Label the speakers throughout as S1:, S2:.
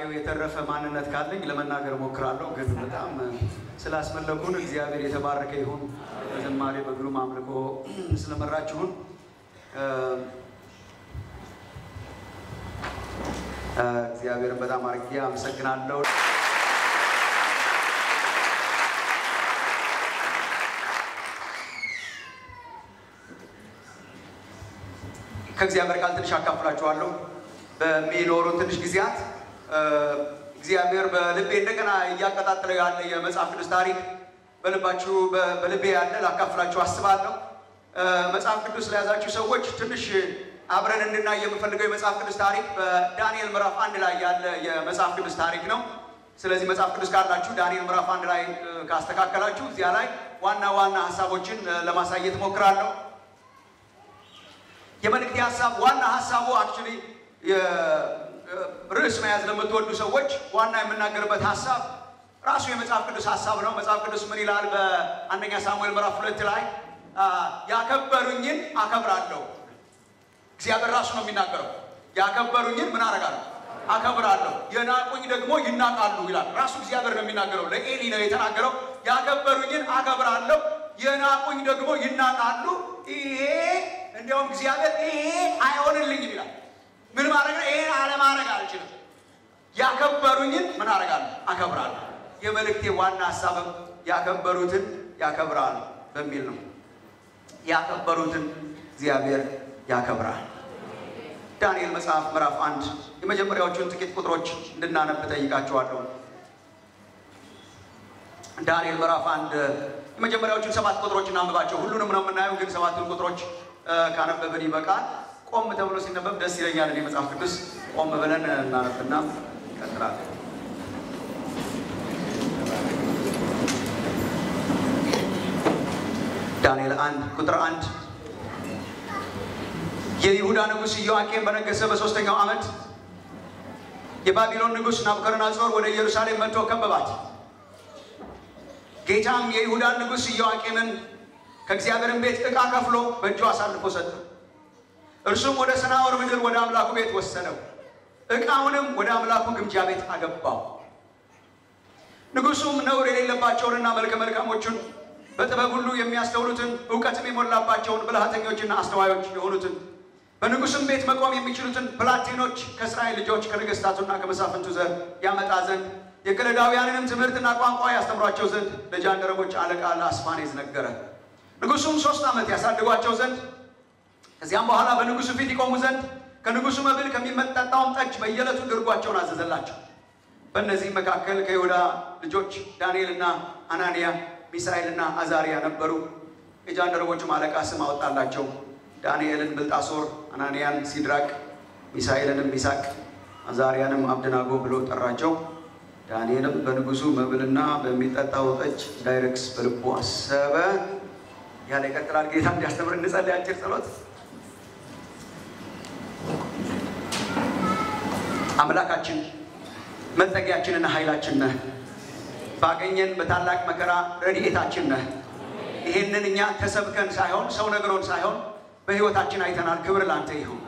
S1: ከዝማሬው የተረፈ ማንነት ካለኝ ለመናገር ሞክራለሁ ግን በጣም ስላስመለኩን እግዚአብሔር የተባረከ ይሁን በዝማሬ በግሩም አምልኮ ስለመራችሁን እግዚአብሔርን በጣም አርጌ አመሰግናለሁ ከእግዚአብሔር ቃል ትንሽ አካፍላችኋለሁ በሚኖሩ ትንሽ ጊዜያት እግዚአብሔር በልቤ እንደገና ያቀጣጥለው ያለ የመጽሐፍ ቅዱስ ታሪክ በልባችሁ በልቤ ያለ ላካፍላችሁ አስባለሁ መጽሐፍ ቅዱስ ለያዛችሁ ሰዎች ትንሽ አብረን እንድናይ የምፈልገው የመጽሐፍ ቅዱስ ታሪክ በዳንኤል ምዕራፍ 1 ላይ ያለ የመጽሐፍ ቅዱስ ታሪክ ነው ስለዚህ መጽሐፍ ቅዱስ ካላችሁ ዳንኤል ምዕራፍ 1 ላይ ካስተካከላችሁ እዚያ ላይ ዋና ሐሳቦችን ለማሳየት ሞክራለሁ የመልእክት ሐሳብ ዋና ሐሳቡ አክቹሊ ርዕስ መያዝ ለምትወዱ ሰዎች ዋና የምናገርበት ሐሳብ ራሱ የመጽሐፍ ቅዱስ ሐሳብ ነው መጽሐፍ ቅዱስ ምን ይላል በአንደኛ ሳሙኤል ምዕራፍ 2 ላይ ያከበሩኝን አከብራለሁ እግዚአብሔር ራሱ ነው የሚናገረው ያከበሩኝን ምን አረጋለሁ አከብራለሁ የናቁኝ ደግሞ ይናቃሉ ይላል ራሱ እግዚአብሔር ነው የሚናገረው ለኤሊ ነው የተናገረው ያከበሩኝን አከብራለሁ የናቁኝ ደግሞ ይናቃሉ ይሄ እንደውም እግዚአብሔር ይሄ አይሆንልኝም ይላል ምን ማድረግ ነው ይሄ አለ ማድረግ አልችልም ያከበሩኝን ምን አረጋለሁ አከብራለሁ የመልእክቴ ዋና ሐሳብ ያከበሩትን ያከብራል በሚል ነው ያከበሩትን እግዚአብሔር ያከብራል ዳንኤል መጽሐፍ ምዕራፍ 1 የመጀመሪያዎቹን ጥቂት ቁጥሮች እንድናነብ ጠይቃችኋለሁ ዳንኤል ምዕራፍ 1 የመጀመሪያዎቹን 7 ቁጥሮች እናንብባቸው ሁሉንም ነው የምናየው ግን 7 ቁጥሮች ካነበብን ይበቃል ቆም ተብሎ ሲነበብ ደስ ይለኛል እኔ መጽሐፍ ቅዱስ ቆም ብለን እናነብና እንቀጥላለን ዳንኤል 1 ቁጥር 1 የይሁዳ ንጉስ ኢዮአቄም በነገሰ በ3ኛው ዓመት የባቢሎን ንጉስ ናቡከደነፆር ወደ ኢየሩሳሌም መጥቶ ከበባት ጌታም የይሁዳ ንጉስ ኢዮአቄምን ከእግዚአብሔር ቤት ዕቃ ከፍሎ በእጁ አሳልፎ ሰጠው እርሱም ወደ ሰናዖር ምድር ወደ አምላኩ ቤት ወሰደው ዕቃውንም ወደ አምላኩ ግምጃ ቤት አገባው ንጉሱም ነውር የሌለባቸውንና መልከ መልካሞችን በጥበብ ሁሉ የሚያስተውሉትን ዕውቀትም የሞላባቸውን ብልሃተኞችና አስተዋዮች የሆኑትን በንጉስም ቤት መቆም የሚችሉትን ብላቴኖች ከእስራኤል ልጆች ከነገስታቱና ከመሳፍንቱ ዘር ያመጣ ዘንድ የከለዳውያንንም ትምህርትና ቋንቋ ያስተምሯቸው ዘንድ ለጃንደረቦች አለቃ ለአስፋኔዝ ነገረ ንጉሱም 3 ዓመት ያሳድጓቸው ዘንድ ከዚያም በኋላ በንጉሱ ፊት ይቆሙ ዘንድ ከንጉሱ መብል ከሚመጣጣው ጠጅ በየዕለቱ ድርጓቸውን አዘዘላቸው በእነዚህ መካከል ከይሁዳ ልጆች ዳንኤልና አናንያ ሚሳኤልና አዛሪያ ነበሩ የጃንደረቦቹም አለቃ ስም አወጣላቸው ዳንኤልን ብልጣሶር አናንያን ሲድራቅ ሚሳኤልንም ሚሳቅ አዛሪያንም አብደናጎ ብሎ ጠራቸው ዳንኤልም በንጉሱ መብልና በሚጠጣው ጠጅ ዳይሬክስ በልቡ አሰበ ያለ ይቀጥላል ጌታ እንዲያስተምር እንጸልይ አጭር ጸሎት አምላካችን መጠጊያችንና ኃይላችን ነህ ባገኘን በታላቅ መከራ ረድኤታችን ነህ ይሄንን እኛ ተሰብከን ሳይሆን ሰው ነገሮን ሳይሆን በህይወታችን አይተናል ክብር ላንተ ይሁን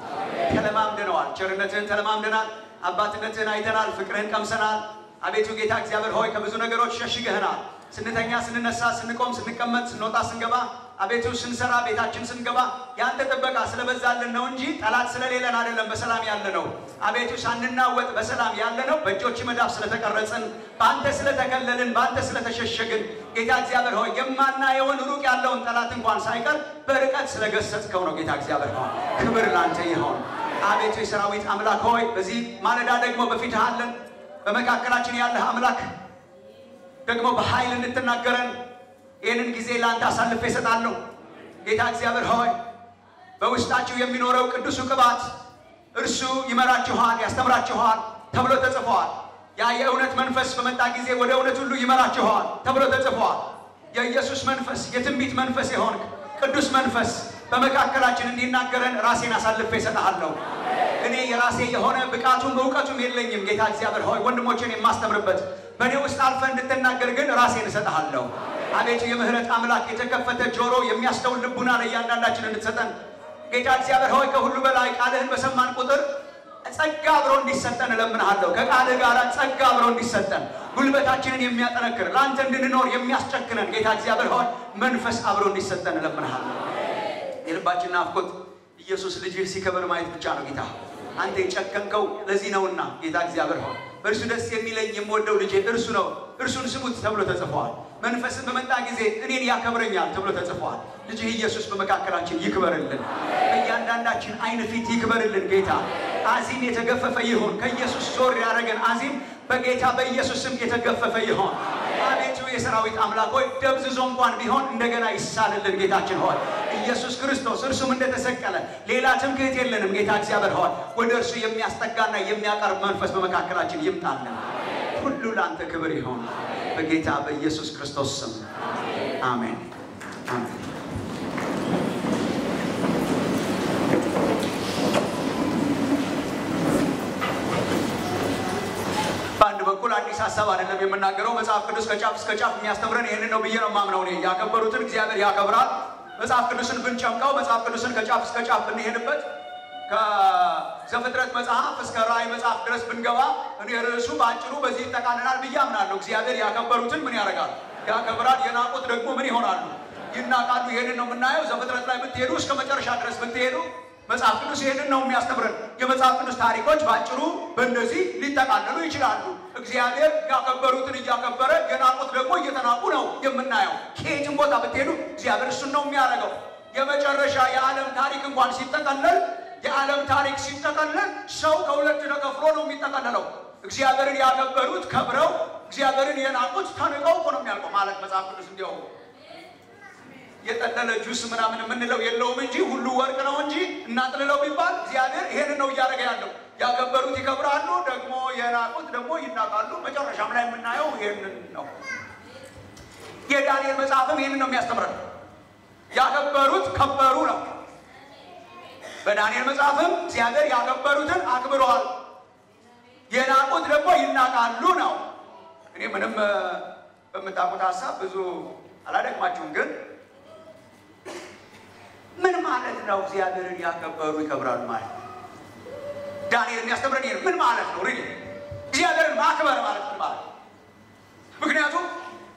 S1: ተለማምደናል ቸርነትህን ተለማምደናል አባትነትህን አይተናል ፍቅርህን ቀምሰናል አቤቱ ጌታ እግዚአብሔር ሆይ ከብዙ ነገሮች ሸሽገህናል ስንተኛ ስንነሳ ስንቆም ስንቀመጥ ስንወጣ ስንገባ አቤቱ ስንሰራ ቤታችን ስንገባ ያንተ ጥበቃ ስለበዛልን ነው እንጂ ጠላት ስለሌለን አይደለም በሰላም ያለነው አቤቱ ሳንናወጥ በሰላም ያለነው በእጆች መዳፍ ስለተቀረጽን ባንተ ስለተከለልን ባንተ ስለተሸሸግን ጌታ እግዚአብሔር ሆይ የማናየውን ሩቅ ያለውን ጠላት እንኳን ሳይቀር በርቀት ስለገሰጽከው ነው ጌታ እግዚአብሔር ሆይ ክብር ላንተ ይሁን አቤቱ የሰራዊት አምላክ ሆይ በዚህ ማለዳ ደግሞ በፊትህ አለን በመካከላችን ያለህ አምላክ ደግሞ በኃይል እንድትናገረን ይህንን ጊዜ ላንተ አሳልፌ እሰጣለሁ ጌታ እግዚአብሔር ሆይ በውስጣችሁ የሚኖረው ቅዱሱ ቅባት እርሱ ይመራችኋል ያስተምራችኋል ተብሎ ተጽፏል ያ የእውነት መንፈስ በመጣ ጊዜ ወደ እውነት ሁሉ ይመራችኋል ተብሎ ተጽፏል የኢየሱስ መንፈስ የትንቢት መንፈስ የሆንክ ቅዱስ መንፈስ በመካከላችን እንዲናገረን ራሴን አሳልፌ እሰጣለሁ እኔ የራሴ የሆነ ብቃቱም ዕውቀቱም የለኝም ጌታ እግዚአብሔር ሆይ ወንድሞቼን የማስተምርበት በእኔ ውስጥ አልፈ እንድትናገር ግን ራሴን እሰጣለሁ አቤቱ የምህረት አምላክ የተከፈተ ጆሮ የሚያስተውል ልቡና ለእያንዳንዳችን እንድትሰጠን ጌታ እግዚአብሔር ሆይ ከሁሉ በላይ ቃልህን በሰማን ቁጥር ጸጋ አብሮ እንዲሰጠን ለምንሃለው ከቃል ጋር ጸጋ አብሮ እንዲሰጠን ጉልበታችንን የሚያጠነክር ላንተ እንድንኖር የሚያስጨክነን ጌታ እግዚአብሔር ሆይ መንፈስ አብሮ እንዲሰጠን ለምንሃለው የልባችን ናፍቆት ኢየሱስ ልጅህ ሲከበር ማየት ብቻ ነው ጌታ አንተ የጨከንከው ለዚህ ነውና ጌታ እግዚአብሔር ሆይ በእርሱ ደስ የሚለኝ የምወደው ልጄ እርሱ ነው እርሱን ስሙት ተብሎ ተጽፏል መንፈስን በመጣ ጊዜ እኔን ያከብረኛል ተብሎ ተጽፏል ልጅህ ኢየሱስ በመካከላችን ይክበርልን በእያንዳንዳችን አይን ፊት ይክበርልን ጌታ አዚም የተገፈፈ ይሁን ከኢየሱስ ዞር ያደረገን አዚም በጌታ በኢየሱስ ስም የተገፈፈ ይሁን አቤቱ የሰራዊት አምላክ ሆይ ደብዝዞ እንኳን ቢሆን እንደገና ይሳልልን ጌታችን ሆይ ኢየሱስ ክርስቶስ እርሱም እንደተሰቀለ ሌላ ትምክህት የለንም ጌታ እግዚአብሔር ሆይ ወደ እርሱ የሚያስጠጋና የሚያቀርብ መንፈስ በመካከላችን ይምጣልን ሁሉ ላንተ ክብር ይሁን በጌታ በኢየሱስ ክርስቶስ ስም አሜን አሜን ባንድ በኩል አዲስ ሐሳብ አይደለም የምናገረው መጽሐፍ ቅዱስ ከጫፍ እስከ ጫፍ የሚያስተምረን ይሄንን ነው ብዬ ነው ማምነው እኔ ያከበሩትን እግዚአብሔር ያከብራል መጽሐፍ ቅዱስን ብንጨምቀው መጽሐፍ ቅዱስን ከጫፍ እስከ ጫፍ ብንሄድበት ከዘፍጥረት መጽሐፍ እስከ ራዕይ መጽሐፍ ድረስ ብንገባ እኔ ርዕሱ ባጭሩ በዚህ ይጠቃልላል ብዬ አምናለሁ እግዚአብሔር ያከበሩትን ምን ያደርጋል ያከብራል የናቁት ደግሞ ምን ይሆናሉ ይናቃሉ ይሄንን ነው የምናየው ዘፍጥረት ላይ ብትሄዱ እስከ መጨረሻ ድረስ ብትሄዱ መጽሐፍ ቅዱስ ይሄንን ነው የሚያስተምረን የመጽሐፍ ቅዱስ ታሪኮች ባጭሩ በእነዚህ ሊጠቃለሉ ይችላሉ እግዚአብሔር ያከበሩትን እያከበረ የናቁት ደግሞ እየተናቁ ነው የምናየው ከየትም ቦታ ብትሄዱ እግዚአብሔር እሱን ነው የሚያደርገው የመጨረሻ የዓለም ታሪክ እንኳን ሲጠቀለል የዓለም ታሪክ ሲጠቀለል ሰው ከሁለት ተከፍሎ ነው የሚጠቀለለው እግዚአብሔርን ያከበሩት ከብረው እግዚአብሔርን የናቁት ተንቀው ነው የሚያልቀው ማለት መጽሐፍ ቅዱስ እንዲያው የጠለለ ጁስ ምናምን የምንለው የለውም እንጂ ሁሉ ወርቅ ነው እንጂ እናጥልለው ቢባል እግዚአብሔር ይሄንን ነው እያደረገ ያለው ያከበሩት ይከብራሉ ደግሞ የናቁት ደግሞ ይናቃሉ መጨረሻም ላይ የምናየው ይሄንን ነው የዳንኤል መጽሐፍም ይሄንን ነው የሚያስተምረን ያከበሩት ከበሩ ነው በዳንኤል መጽሐፍም እግዚአብሔር ያከበሩትን አክብረዋል የናቁት ደግሞ ይናቃሉ ነው እኔ ምንም በመጣቁት ሐሳብ ብዙ አላደክማችሁም ግን ምን ማለት ነው እግዚአብሔርን ያከበሩ ይከብራሉ ማለት ዳንኤል የሚያስተምረን ይሄ ምን ማለት ነው ሪሊ እግዚአብሔርን ማክበር ማለት ምን ማለት ምክንያቱም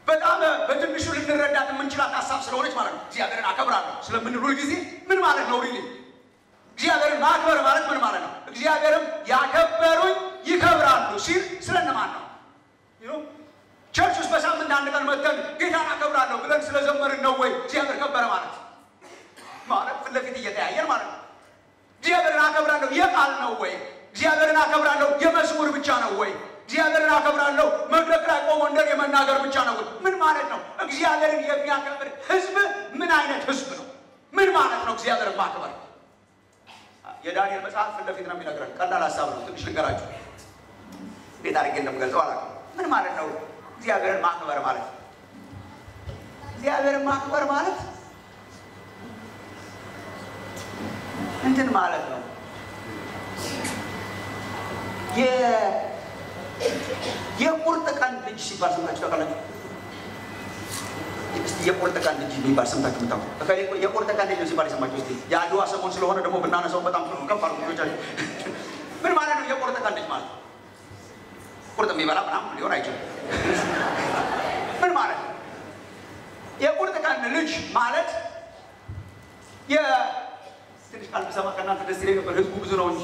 S1: በጣም በትንሹ ልንረዳት የምንችላት ሐሳብ ስለሆነች ማለት ነው እግዚአብሔርን አከብራለሁ ስለምንል ሁሉ ጊዜ ምን ማለት ነው ሪሊ እግዚአብሔርን ማክበር ማለት ምን ማለት ነው እግዚአብሔርም ያከበሩኝ ይከብራሉ ሲል ስለነማን ነው ቸርች ውስጥ በሳምንት አንድ ቀን መጥተን ጌታን አከብራለሁ ብለን ስለዘመርን ነው ወይ እግዚአብሔር ከበረ ማለት ማለት ፍለፊት እየተያየን ማለት ነው እግዚአብሔርን አከብራለሁ የቃል ነው ወይ እግዚአብሔርን አከብራለሁ የመዝሙር ብቻ ነው ወይ እግዚአብሔርን አከብራለሁ መድረክ ላይ ቆሞ እንደ የመናገር ብቻ ነው ወይ ምን ማለት ነው እግዚአብሔርን የሚያከብር ህዝብ ምን አይነት ህዝብ ነው ምን ማለት ነው እግዚአብሔርን ማክበር የዳንኤል መጽሐፍ ፍለፊት ነው የሚነግረን ቀላል ሐሳብ ነው ትንሽ ልንገራችሁ እንዴት አድርጌ እንደምገልጸው አላውቅም ምን ማለት ነው እግዚአብሔርን ማክበር ማለት እግዚአብሔርን ማክበር ማለት እንትን ማለት ነው የቁርጥ ቀን ልጅ ሲባል ሰምታችሁ ታውቃላችሁ እስቲ የቁርጥ ቀን ልጅ የሚባል ሰምታችሁ ታውቃላችሁ የቁርጥ ቀን ልጅ ሲባል ሰማችሁ እስቲ የአድዋ ሰሞን ስለሆነ ደግሞ ብናነሳው በጣም ከፍ አድርጉ ልጆቻችሁ ምን ማለት ነው የቁርጥ ቀን ልጅ ማለት ቁርጥ የሚበላ ምናምን ሊሆን አይችልም ምን ማለት ነው የቁርጥ ቀን ልጅ ማለት ትንሽ ቃል ብሰማ ከእናንተ ደስ ይለኝ ነበር ህዝቡ ብዙ ነው እንጂ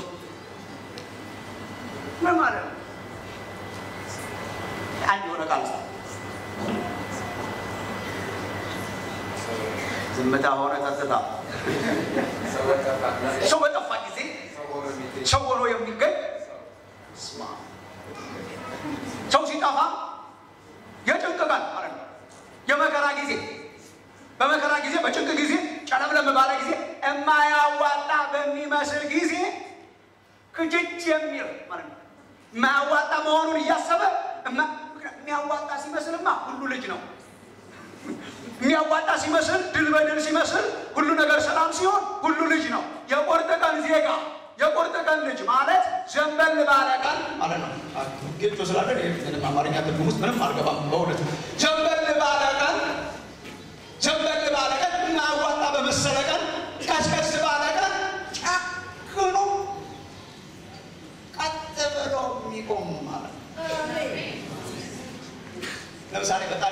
S1: ምን ማለት ነው አንድ የሆነ ቃል ዝምታ ሆነ ጸጥታ ሰው በጠፋ ጊዜ ሰው ሆኖ የሚገኝ ሰው ሲጠፋ የጭንቅ ቀን ማለት ነው የመከራ ጊዜ በመከራ ጊዜ በጭንቅ ጊዜ ጨለምለም ባለ ጊዜ የማያዋጣ በሚመስል ጊዜ ክጅት የሚል ማለት ነው የማያዋጣ መሆኑን እያሰበ የሚያዋጣ ሲመስልማ ሁሉ ልጅ ነው የሚያዋጣ ሲመስል ድል በድል ሲመስል ሁሉ ነገር ሰላም ሲሆን ሁሉ ልጅ ነው የቁርጥ ቀን ዜጋ የቁርጥ ቀን ልጅ ማለት ዘንበል ባለ ቀን ማለት ነው ግልጽ ስላለ ይሄን አማርኛ ትርጉም ውስጥ ምንም አልገባም በእውነት ዘንበል ባለ ቀን የማያዋጣ በመሰለ ቀን ቀስቀስ ባለ ቀን ጨክኖ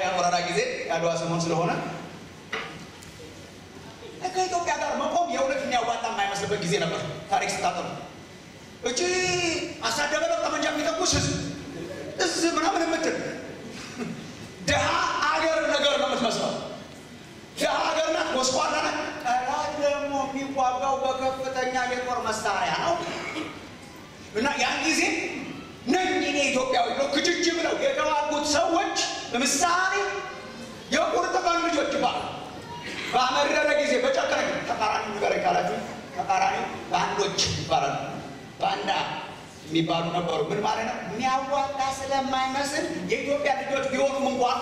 S1: በጣሊያን ወረራ ጊዜ የአድዋ ሰሞን ስለሆነ ከኢትዮጵያ ጋር መቆም የእውነት የሚያዋጣ የማይመስልበት ጊዜ ነበር። ታሪክ ስታጠኑ እቺ አሳደበ ጠመንጃ የሚተኩስ ህዝብ ምናምን የምትል ድሃ አገር ነገር ነው የምትመስለው። ድሃ አገር ናት፣ ጎስቋላ ናት። ጠላት ደግሞ የሚዋጋው በከፍተኛ የጦር መሳሪያ ነው እና ያን ጊዜ ነኝ እኔ ኢትዮጵያዊ ነው ክጅጅ ብለው የተዋጉት ሰዎች ለምሳሌ የቁርጥ ቀን ልጆች ይባላሉ። በአመረረ ጊዜ በጨከረ ተቃራኒ ነገር ካላችሁ ተቃራኒ ባንዶች ይባላሉ። ባንዳ የሚባሉ ነበሩ። ምን ማለት ነው? የሚያዋጣ ስለማይመስል የኢትዮጵያ ልጆች ቢሆኑም እንኳን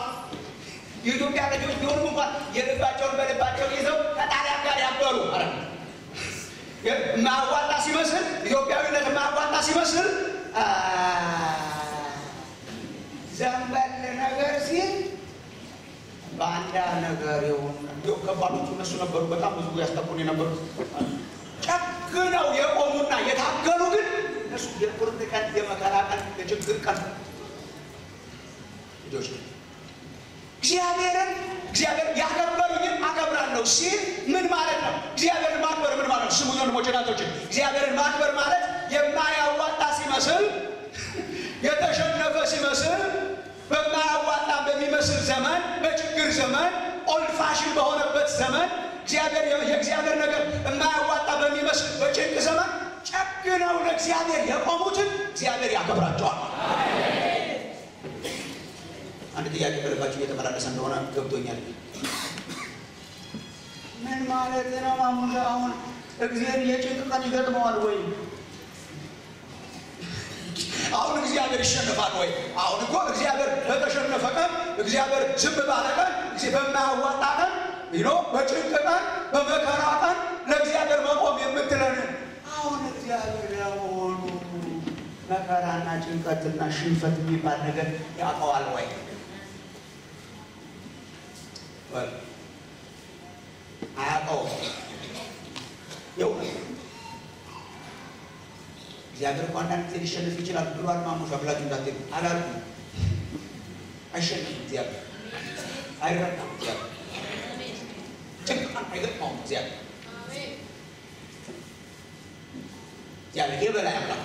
S1: የልባቸውን በልባቸው ይዘው ከጣሊያን ጋር ያበሩ ማለት ነው። የማያዋጣ ሲመስል ኢትዮጵያዊነት የማያዋጣ ሲመስል ዘንበል ነገር ሲል ባንዳ ነገር ይሁን እንደው ከባዶቹ እነሱ ነበሩ። በጣም ብዙ ያስጠቁን የነበሩ ጨክነው የቆሙና የታገሉ ግን እነሱ የቁርጥ ቀን የመከራ ቀን የችግር ቀን ልጆች እግዚአብሔር ያከበሩኝን አከብራለሁ ሲል ምን ማለት ነው? እግዚአብሔርን ማክበር ምን ማለት ነው? ስሙኝ ወንድሞቼ እናቶቼ፣ እግዚአብሔርን ማክበር ማለት የማያዋጣ ሲመስል የተሸነፈ ሲመስል በማያዋጣ በሚመስል ዘመን በችግር ዘመን ኦልድ ፋሽን በሆነበት ዘመን የእግዚአብሔር ነገር የማያዋጣ በሚመስል በጭንቅ ዘመን ጨክነው ለእግዚአብሔር የቆሙትን እግዚአብሔር ያከብራቸዋል። አንድ ጥያቄ በልባችሁ እየተመላለሰ እንደሆነ ገብቶኛል። ምን ማለት ነው? አሁን እግዚአብሔር የጭንቅ ቀን ይገጥመዋል ወይ? አሁን እግዚአብሔር ይሸነፋል ወይ? አሁን እኮ እግዚአብሔር በተሸነፈ ቀን እግዚአብሔር ዝም ባለ ቀን በማያዋጣ ቀን በጭንቅ ቀን በመከራ ቀን ለእግዚአብሔር መቆም የምትለን አሁን እግዚአብሔር ለመሆኑ መከራና ጭንቀትና ሽንፈት የሚባል ነገር ያውቀዋል ወይ? አያውቀውም። እግዚአብሔር እኮ አንዳንድ ጊዜ ሊሸነፍ ይችላል ብሏል። ማሙሻ ብላችሁ እንዳትሉ አላልኩም። አይሸነፍም። እግዚአብሔር አይረታም። እግዚአብሔር ጭንቀት አይገጥመውም። እግዚአብሔር የበላይ አምላክ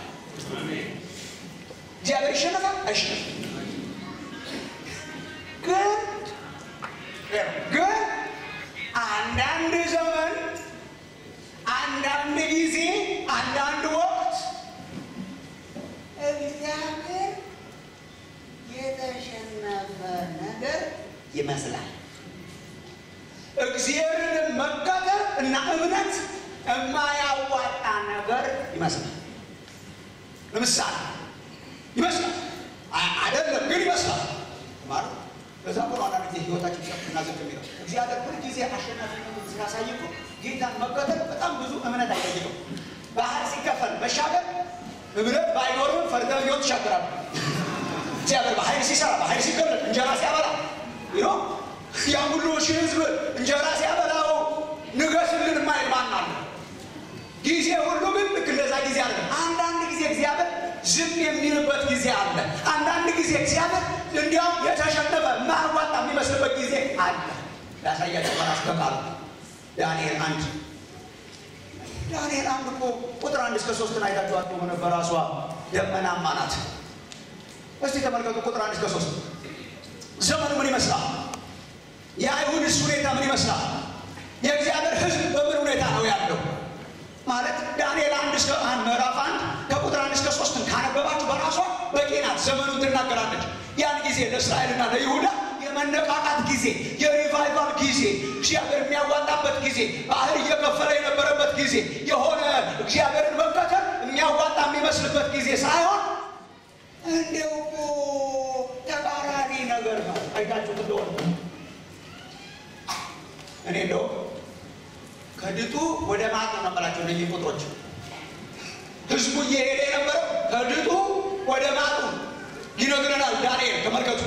S1: እግዚአብሔር ይሸነፋል አይሸነፍም። ግን አንዳንድ ዘመን አንዳንድ ጊዜ አንዳንድ ወቅት እግዚአብሔር የተሸነፈ ነገር ይመስላል። እግዚአብሔርን መከተል እና እምነት የማያዋጣ ነገር ይመስላል። ለምሳሌ ይመስላል አይደለም ግን ይመስላል ማለት በዛ ነው። አንዳንድ ጊዜ ህይወታችን ሲያፈና ዘክ የሚለው እግዚአብሔር ሁሉ ጊዜ አሸናፊነቱን ሲያሳይ እኮ ጌታን መከተል በጣም ብዙ እምነት አይጠይቅም። ባህር ሲከፈል መሻገር እምነት ባይኖርም ፈርተህ ህይወት ይሻገራል። እግዚአብሔር በኃይል ሲሰራ በኃይል ሲገለጥ እንጀራ ሲያበላ ያ ሁሉ ሺህ ህዝብ እንጀራ ሲያበላው ንገስልን ማይል ማን አለ? ጊዜ ሁሉ ግን ልክ እንደዛ ጊዜ አለ። አንዳንድ ጊዜ እግዚአብሔር ዝም የሚልበት ጊዜ አለ። አንዳንድ ጊዜ እግዚአብሔር እንዲያውም የተሸነፈ ማያዋጣ የሚመስልበት ጊዜ አለ። ያሳያችሁ በራስ በቃሉ ዳንኤል 1 እኮ ቁጥር 1 እስከ 3 አይታችሁ አጥቶ ነበር። ራሷ ደመናማ ናት። እስቲ ተመልከቱ ቁጥር 1 እስከ 3 ዘመኑ ምን ይመስላል? የአይሁድስ ሁኔታ ምን ይመስላል? የእግዚአብሔር ህዝብ በምን ሁኔታ ነው ያለው? ማለት ዳንኤል 1 እስከ 1 ምዕራፍ 1 ከቁጥር 1 እስከ 3 ካነበባችሁ በራሷ በቂ ናት። ዘመኑን ትናገራለች። ያን ጊዜ ለእስራኤልና ለይሁዳ የመነቃቃት ጊዜ፣ የሪቫይቫል ጊዜ፣ እግዚአብሔር የሚያዋጣበት ጊዜ፣ ባህር እየከፈለ የነበረበት ጊዜ፣ የሆነ እግዚአብሔርን መከተል የሚያዋጣ የሚመስልበት ጊዜ ሳይሆን እንደው ተቃራኒ ነገር ነው። አይታችሁት እንደሆነ እኔ እንደው ከድጡ ወደ ማጡ ነበራቸው እነዚህ ቁጥሮች። ህዝቡ እየሄደ የነበረው ከድጡ ወደ ማጡ ይነግረናል ዳንኤል። ተመልከቱ።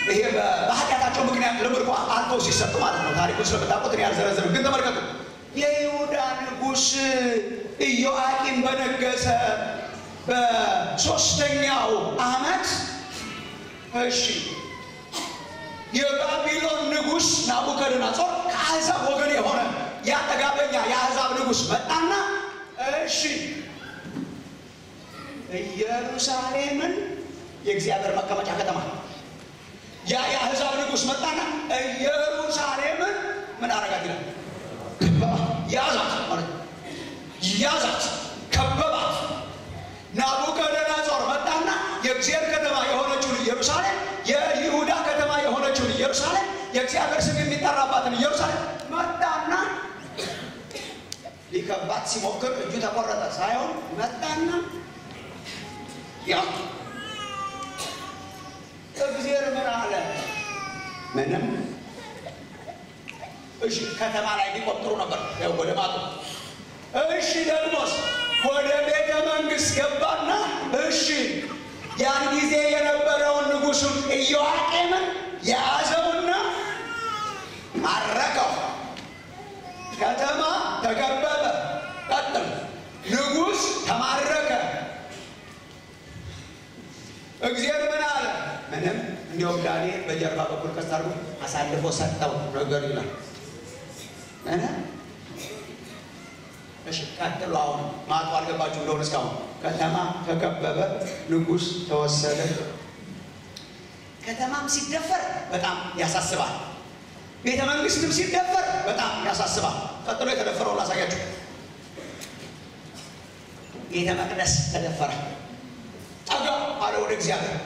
S1: ይሄ በኃጢአታቸው ምክንያት ለምርኮ አልፈው ሲሰጡ ማለት ነው። ታሪኩ ስለምታውቁት እኔ አልዘረዝርም፣ ግን ተመልከቱ። የይሁዳ ንጉሥ ኢዮአቂም በነገሰ በ3ኛው ዓመት የባቢሎን ንጉስ ናቡከደነጾር ከአሕዛብ ወገን የሆነ ያጠጋበኛ የአሕዛብ ንጉስ መጣና እሺ ኢየሩሳሌምን የእግዚአብሔር መቀመጫ ከተማ የአሕዛብ ንጉስ መጣና ኢየሩሳሌምን ምን አረጋት ይላል ያዛት ማለት ያዛት ከበባት ናቡከደነጾር መጣና የእግዚአብሔር ከተማ የሆነችው ኢየሩሳሌም የይሁዳ ከተማ የሆነችው ኢየሩሳሌም የእግዚአብሔር ስም የሚጠራባትን ኢየሩሳሌም መጣና ሊከባት ሲሞክር እጁ ተቆረጠ ሳይሆን መጣና ያ እግዚአብሔር ምን አለ ምንም እሺ ከተማ ላይ ሊቆጥሩ ነበር ወደ ማጡ እሺ ደግሞስ ወደ ቤተ መንግስት ገባና እሺ ያን ጊዜ የነበረውን ንጉሱን ኢዮአቄምን ያዘውና ማረከው ከተማ ተከበበ ቀጥል ንጉስ ተማረከ እግዚአብሔር ምን አለ ምንም እንዲያውም ዳንኤል በጀርባ በኩል ከሳርጉ አሳልፎ ሰጠው ነገር ይላል እሺ ቀጥሉ አሁን ማጡ አልገባችሁ እንደሆነ እስካሁን ከተማ ተከበበ ንጉስ ተወሰደ ከተማም ሲደፈር በጣም ያሳስባል ቤተ መንግስትም ሲደፈር በጣም ያሳስባል ቀጥሎ የተደፈረው ላሳያችሁ ቤተ መቅደስ ተደፈረ ጠጋ አለ ወደ እግዚአብሔር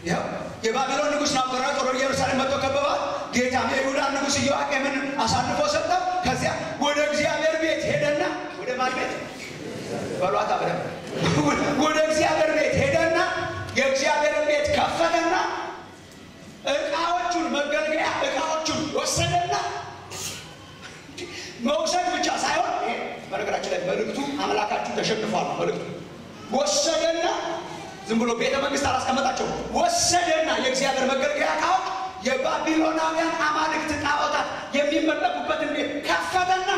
S1: ያው የባቢሎን ንጉስ ናቡከደነጾር ወደ ኢየሩሳሌም መጥቶ ከበባት ጌታ የይሁዳ ንጉስ ኢዮአቄምን አሳልፎ ሰጠው ከዚያ ወደ እግዚአብሔር ቤት ሄደና ወደ ማን ቤት በሏታ በደም ወደ እግዚአብሔር ቤት ሄደና የእግዚአብሔር ቤት ከፈተና እቃዎቹን መገልገያ እቃዎቹን ወሰደና መውሰድ ብቻ ሳይሆን በነገራችን ላይ መልእክቱ አምላካችሁ ተሸንፏል መልእክቱ ወሰደና ዝም ብሎ ቤተ መንግስት አላስቀመጣቸው ወሰደና የእግዚአብሔር መገልገያ እቃዎች የባቢሎናውያን አማልክት ጣዖታት የሚመለኩበትን ቤት ከፈተና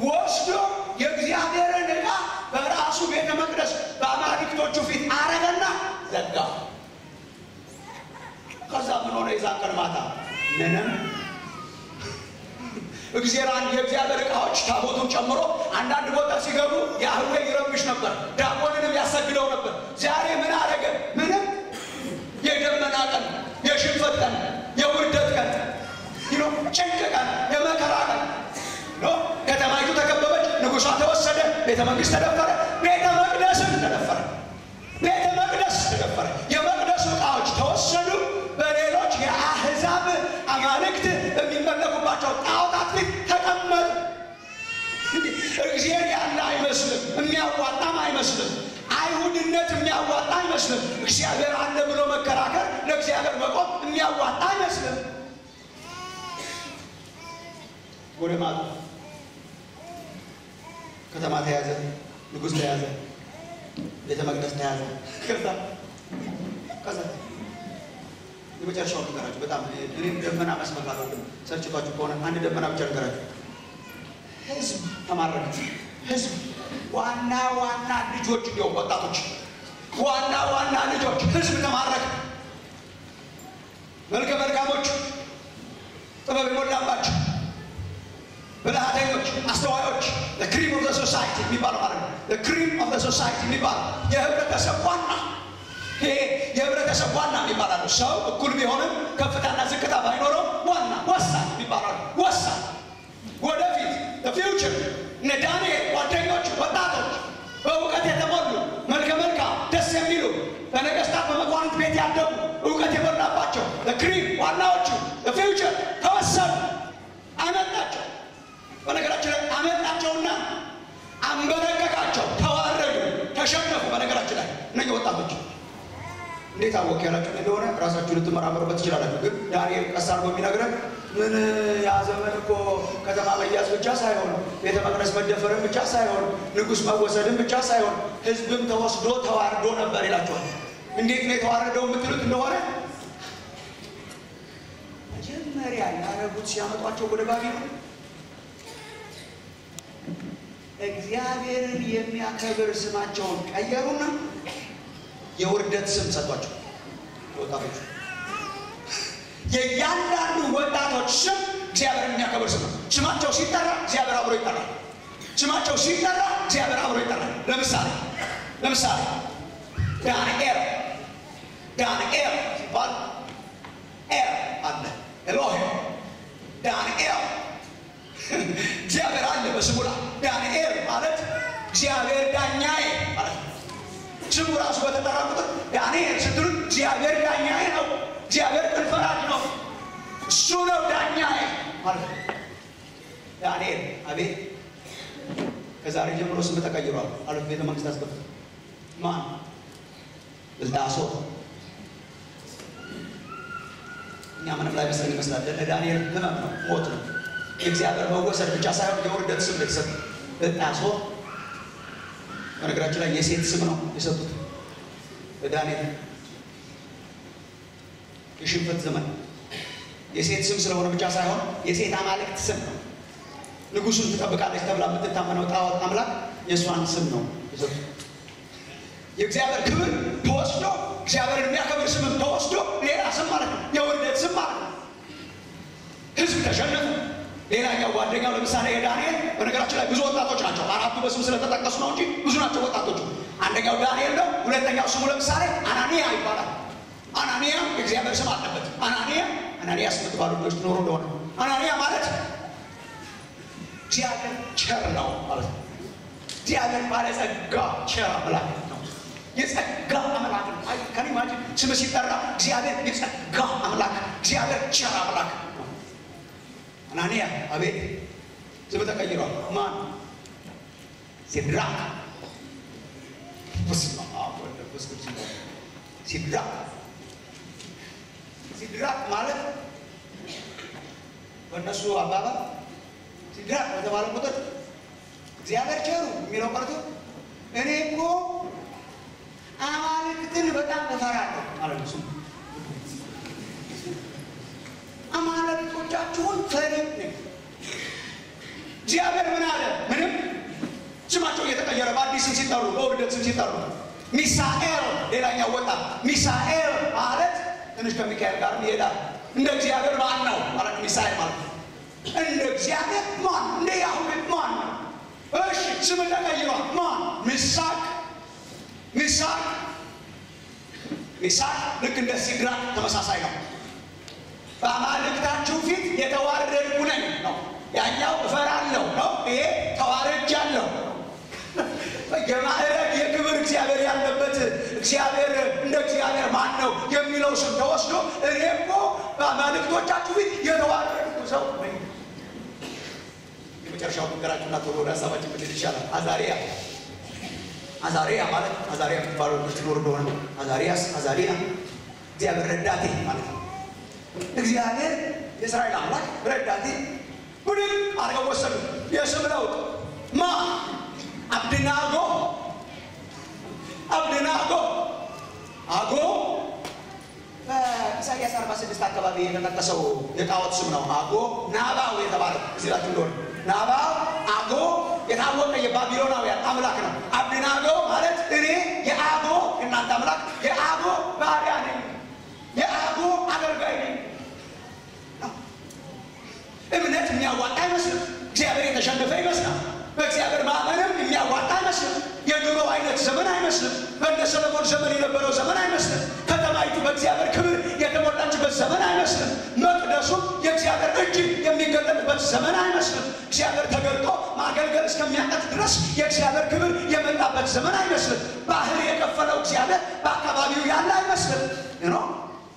S1: ወስዶ የእግዚአብሔርን ዕቃ በራሱ ቤተ መቅደስ በአማልክቶቹ ፊት አረገና ዘጋ ከዛ ምን ሆነ የዛን ቀን ማታ ምንም የእግዚአብሔር ዕቃዎች ታቦቱን ጨምሮ አንዳንድ ቦታ ሲገቡ ያህዌ ይረብሽ ነበር ዳጎንንም ያሰግደው ነበር ዛሬ ምን አረገ ምንም የደመና ቀን የሽንፈት ቀን የውርደት ቀን ጭንቅ ቀን የመከራ ቀን ከተማይቱ ተከበበች ንጉሷ ተወሰደ ቤተ መንግስት ተደፈረ ቤተ መቅደስም ተደፈረ ቤተ መቅደስ ተደፈረ የመቅደሱ ዕቃዎች ተወሰዱ በሌሎች የአሕዛብ አማልክት የሚመለኩባቸው ጣዖታት ፊት ተቀመጡ እግዚአብሔር ያለ አይመስልም የሚያዋጣም አይመስልም አይሁድነት የሚያዋጣ አይመስልም እግዚአብሔር አለ ብሎ መከራከር ለእግዚአብሔር መቆም የሚያዋጣ አይመስልም ወደ ማጡ ከተማ ተያዘ ንጉስ ተያዘ ቤተ መቅደስ ተያዘ ከዛ የመጨረሻው ነገራችሁ በጣም እኔም ደመና መስማት አልወድም ሰርችቷችሁ ከሆነ አንድ ደመና ብቻ ነገራችሁ ህዝብ ተማረከ ህዝብ ዋና ልጆች ነው ወጣቶች ዋና ልጆች ህዝብ ተማረከ መልካሞች ጥበብ የሞላባቸው ብልሃተኞች አስተዋዮች the cream of the society የሚባለው ማለት ነው the cream of the society የሚባለው የህብረተሰብ ዋና የህብረተሰብ ዋና የሚባለው ሰው እኩል ቢሆንም ከፍታና ዝቅታ ባይኖረው ዋና ወሳኝ የሚባለው ወሳኝ ወደፊት the future እነ ዳንኤል ጓደኞች ወጣቶች በእውቀት የተሞሉ መልካም ደስ የሚሉ በነገስታት በመኳንንት ቤት ያደጉ እውቀት የሞላባቸው the cream ዋናዎቹ the future ተወሰኑ አመጣቸው በነገራችን ላይ አመጣቸውና አንበረከካቸው ተዋረዱ ተሸነፉ በነገራችን ላይ እነዚህ ወጣቶች እንዴት አወቅ ያላችሁ እንደሆነ ራሳችሁ ልትመራመሩበት ትችላላችሁ ግን ዳንኤል ቀሳር በሚነግረን ምን ያዘመን እኮ ከተማ መያዝ ብቻ ሳይሆን ቤተ መቅደስ መደፈርም ብቻ ሳይሆን ንጉስ መወሰድም ብቻ ሳይሆን ህዝብም ተወስዶ ተዋርዶ ነበር ይላችኋል እንዴት ነው የተዋረደው የምትሉት እንደሆነ መጀመሪያ ያረጉት ሲያመጧቸው ወደ ባቢሎን እግዚአብሔርን የሚያከብር ስማቸውን ቀየሩና የውርደት ስም ሰጧቸው ወጣቶች የእያንዳንዱ ወጣቶች ስም እግዚአብሔርን የሚያከብር ስም ነው። ስማቸው ሲጠራ እግዚአብሔር አብሮ ይጠራል። ስማቸው ሲጠራ እግዚአብሔር አብሮ ይጠራል። ለምሳሌ ዳንኤል ሲባል ኤል አለ፣ ኤሎሄም ዳንኤል እግዚአብሔር አለ በስሙ ላይ። ዳንኤል ማለት እግዚአብሔር ዳኛዬ ማለት ነው። ስሙ ራሱ በተጠራ ቁጥር ዳንኤል ስትሉ እግዚአብሔር ዳኛዬ ነው፣ እግዚአብሔር ፈራጅ ነው፣ እሱ ነው ዳኛዬ ማለት ነው። ዳንኤል አቤት ከዛሬ ጀምሮ ስም ተቀይሯል። አሉት ቤተ መንግስት አስገባ። ማን? ብልጣሶር። እኛ ምንም ላይ መስለን ይመስላል። ለዳንኤል ህመም ነው፣ ሞት ነው። የእግዚአብሔር መወሰድ ብቻ ሳይሆን የውርደት ስም የተሰጠ ብልጣሶር። በነገራችን ላይ የሴት ስም ነው የሰጡት ለዳንኤል። የሽንፈት ዘመን የሴት ስም ስለሆነ ብቻ ሳይሆን የሴት አማልክት ስም ነው። ንጉሱን ትጠብቃለች ተብላ የምትታመነው ጣዖት አምላክ የእሷን ስም ነው የሰጡት። የእግዚአብሔር ክብር ተወስዶ እግዚአብሔርን የሚያከብር ስም ተወስዶ ሌላ ስም ማለት ነው፣ የውርደት ስም ማለት ነው። ህዝብ ተሸነፈ። ሌላኛው ጓደኛው ለምሳሌ የዳንኤል በነገራችን ላይ ብዙ ወጣቶች ናቸው። አራቱ በስም ስለተጠቀሱ ነው እንጂ ብዙ ናቸው ወጣቶቹ። አንደኛው ዳንኤል ነው። ሁለተኛው ስሙ ለምሳሌ አናንያ ይባላል። አናንያ የእግዚአብሔር ስም አለበት። አናንያስ የምትባሉ ልጆች ትኖሩ እንደሆነ አናንያ ማለት እግዚአብሔር ቸር ነው ማለት ነው። እግዚአብሔር ባለጸጋ ቸር አምላክ ነው። የጸጋ አምላክ ነው። ከኔ ማጅን ስም ሲጠራ እግዚአብሔር የጸጋ አምላክ፣ እግዚአብሔር ቸር አምላክ ነው። አናንያ አቤት ስም ተቀይሯል። ማን? ሲድራቅ። ሲድራቅ ማለት በእነሱ አባባል ሲድራቅ በተባለ ቁጥር እግዚአብሔር ቸሩ የሚለው ቀርቶ እኔ እኮ አማልክትን በጣም እፈራለሁ ማለት ነው። አማልክቶቻችሁን ፈሪ ነኝ። እግዚአብሔር ምን አለ? ምንም። ስማቸው እየተቀየረ በአዲስ ስም ሲጠሩ፣ በውርደት ስም ሲጠሩ ሚሳኤል ሌላኛው ወጣ። ሚሳኤል ማለት ትንሽ ከሚካኤል ጋር ይሄዳል። እንደ እግዚአብሔር ማን ነው ማለት ሚሳኤል ማለት እንደ እግዚአብሔር ማን? እንደ ያህዌ ማን ነው? እሺ ስም ተቀይሯል። ማን? ሚሳቅ ልክ እንደ ሲድራቅ ተመሳሳይ ነው። በአማልክታችሁ ፊት የተዋረድኩ ነኝ ነው። ያኛው እፈራለሁ ነው፣ ይሄ ተዋርጃለሁ። የማዕረግ የክብር እግዚአብሔር ያለበት እግዚአብሔር እንደ እግዚአብሔር ማን ነው የሚለው ስም ተወስዶ እኔ እኮ በአማልክቶቻችሁ ፊት የተዋረድኩ ሰው ነኝ። የመጨረሻው ነገራችሁና ቶሎ ወደ ሀሳባችን ብንሄድ ይሻላል። አዛሪያ ማለት አዛሪያ የሚባለው ትኖር እንደሆነ አዛሪያ እግዚአብሔር ረዳቴ ማለት ነው። እግዚአብሔር የእስራኤል አምላክ ረዳቴ ብድግ አድርገው ወሰዱ። የስም ለውጥ ማ አብደናጎ በኢሳይያስ 46 አካባቢ የተጠቀሰው የጣዖት ስም ነው። አጎ ናባው የተባለው እዚህ ላይ እንደሆነ ናባው አጎ የታወቀ የባቢሎናውያን አምላክ ነው። አብደናጎ ማለት እኔ የአጎ እናንተ አምላክ የአጎ ባሪያ ነኝ፣ የአጎ አገልጋይ ነኝ። እምነት የሚያዋጣ አይመስልም። እግዚአብሔር የተሸነፈ ይመስላል። በእግዚአብሔር ማመንም የሚያዋጣ አይመስልም። የድሮ አይነት ዘመን አይመስልም። በእነ ሰለሞን ዘመን የነበረው ዘመን አይመስልም። ከተማይቱ በእግዚአብሔር ክብር የተሞላችበት ዘመን አይመስልም። መቅደሱም የእግዚአብሔር እጅ የሚገለጥበት ዘመን አይመስልም። እግዚአብሔር ተገልጦ ማገልገል እስከሚያቀት ድረስ የእግዚአብሔር ክብር የመጣበት ዘመን አይመስልም። ባህር የከፈለው እግዚአብሔር በአካባቢው ያለ አይመስልም።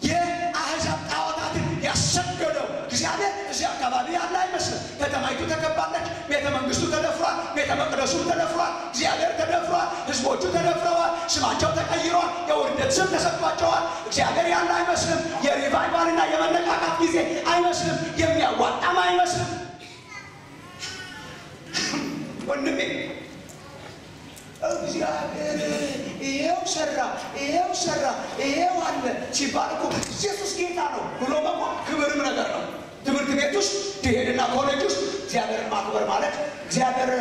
S1: የአሕዛብ ጣዖታትን ያሰገደው እግዚአብሔር እዚህ አካባቢ ያለ አይመስልም። ከተማይቱ ተከባለች። ቤተ መንግስቱ ተደፍሯል። ቤተ መቅደሱ ተደፍሯል። እግዚአብሔር ተደፍሯል። ህዝቦቹ ተደፍረዋል። ስማቸው ተቀይሯል። የውርደት ስም ተሰጥቷቸዋል። እግዚአብሔር ያለ አይመስልም። የሪቫይቫልና የመነቃቃት ጊዜ አይመስልም። የሚያዋጣም አይመስልም። ወንድሜ እግዚአብሔር ይሄው ሰራ ይሄው አለ ሲባል እኮ ኢየሱስ ጌታ ነው ብሎ መቆም ክብርም ነገር ነው። ትምህርት ቤት ውስጥ ትሄድና ኮሌጅ ውስጥ እግዚአብሔርን ማክበር ማለት እግዚአብሔር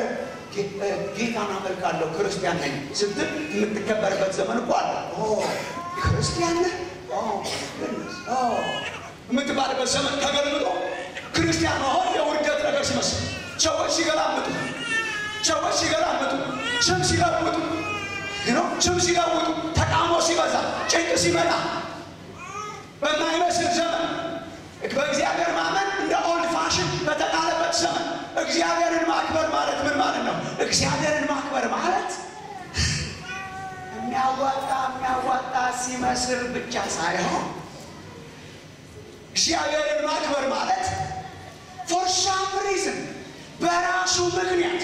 S1: ጌታን አመልካለሁ ክርስቲያን ነኝ ስትል የምትከበርበት ዘመን እኮ አለ። ክርስቲያን ነህ የምትባልበት ዘመን ተገልብጦ ክርስቲያን መሆን የውርደት ነገር ሲመስል ሰዎች ሲገላምጡ ስም ሲለውጡ ተቃውሞ ሲበዛ ጭንቅ ሲመጣ በማይመስል ዘመን በእግዚአብሔር ማመን እንደ ኦልድ ፋሽን በተጣለበት ዘመን እግዚአብሔርን ማክበር ማለት ምን ማለት ነው? እግዚአብሔርን ማክበር ማለት የሚያዋጣ ሲመስል ብቻ ሳይሆን እግዚአብሔርን ማክበር ማለት for some reason በራሱ ምክንያት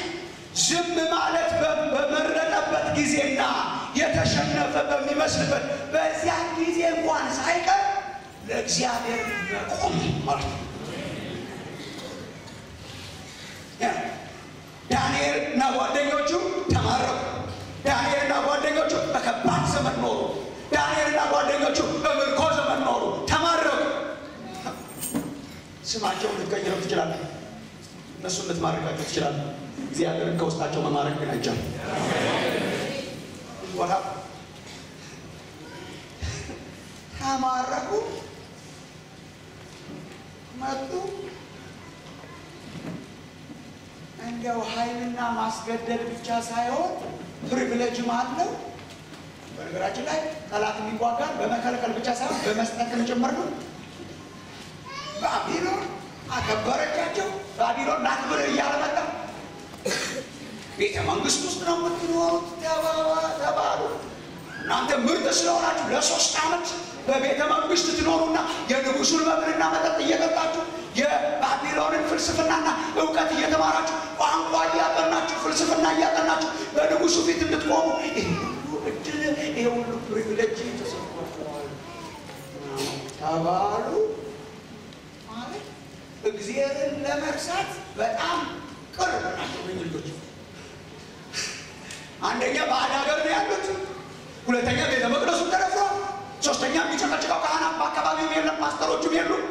S1: ዝም ማለት በመረጠበት ጊዜና የተሸነፈ በሚመስልበት በዚያ ጊዜ እንኳን ሳይቀር ለእግዚአብሔር መቆም ማለት ነው። ዳንኤልና ጓደኞቹ ተማረኩ። ዳንኤልና ጓደኞቹ በከባድ ዘመን ኖሩ። ዳንኤልና ጓደኞቹ በምርኮ ዘመን ኖሩ፣ ተማረኩ። ስማቸውን ልትቀይረው ትችላለህ፣ እነሱን ልትማርካቸው ትችላለህ። እግዚአብሔርን ከውስጣቸው መማረክ ግን አይቻልም። ተማረኩ፣ መጡ። እንደው ኃይልና ማስገደድ ብቻ ሳይሆን ፕሪቪሌጅም አለው። በነገራችን ላይ ጠላት የሚዋጋን በመከልከል ብቻ ሳይሆን በመስጠትም ጭምር ነው። ባቢሎን አከበረቻቸው። ባቢሎን ላክብር እያለ መጣ። ቤተ መንግስት ውስጥ ነው የምትኖሩት ተባሉ። እናንተ ምርጥ ስለሆናችሁ ለ3 ዓመት በቤተ መንግስት ትኖሩና የንጉሱን መብልና መጠጥ እየጠጣችሁ የባቢሎንን ፍልስፍናና እውቀት እየተማራችሁ ቋንቋ እያጠናችሁ ፍልስፍና እያጠናችሁ በንጉሱ ፊት እንድትቆሙ ይሄ ሁሉ ፕሪቪሌጅ ተሰጥቷቸዋል ተባሉ። ማለት እግዚአብሔርን ለመርሳት በጣም ቅርብ ናቸው ልጆች። አንደኛ ባዕድ ሀገር ነው ያሉት፣ ሁለተኛ ቤተ መቅደሱ ተደፍሯል፣ ሶስተኛ የሚጨቀጭቀው ካህናት በአካባቢው የለም፣ ፓስተሮቹም የሉም።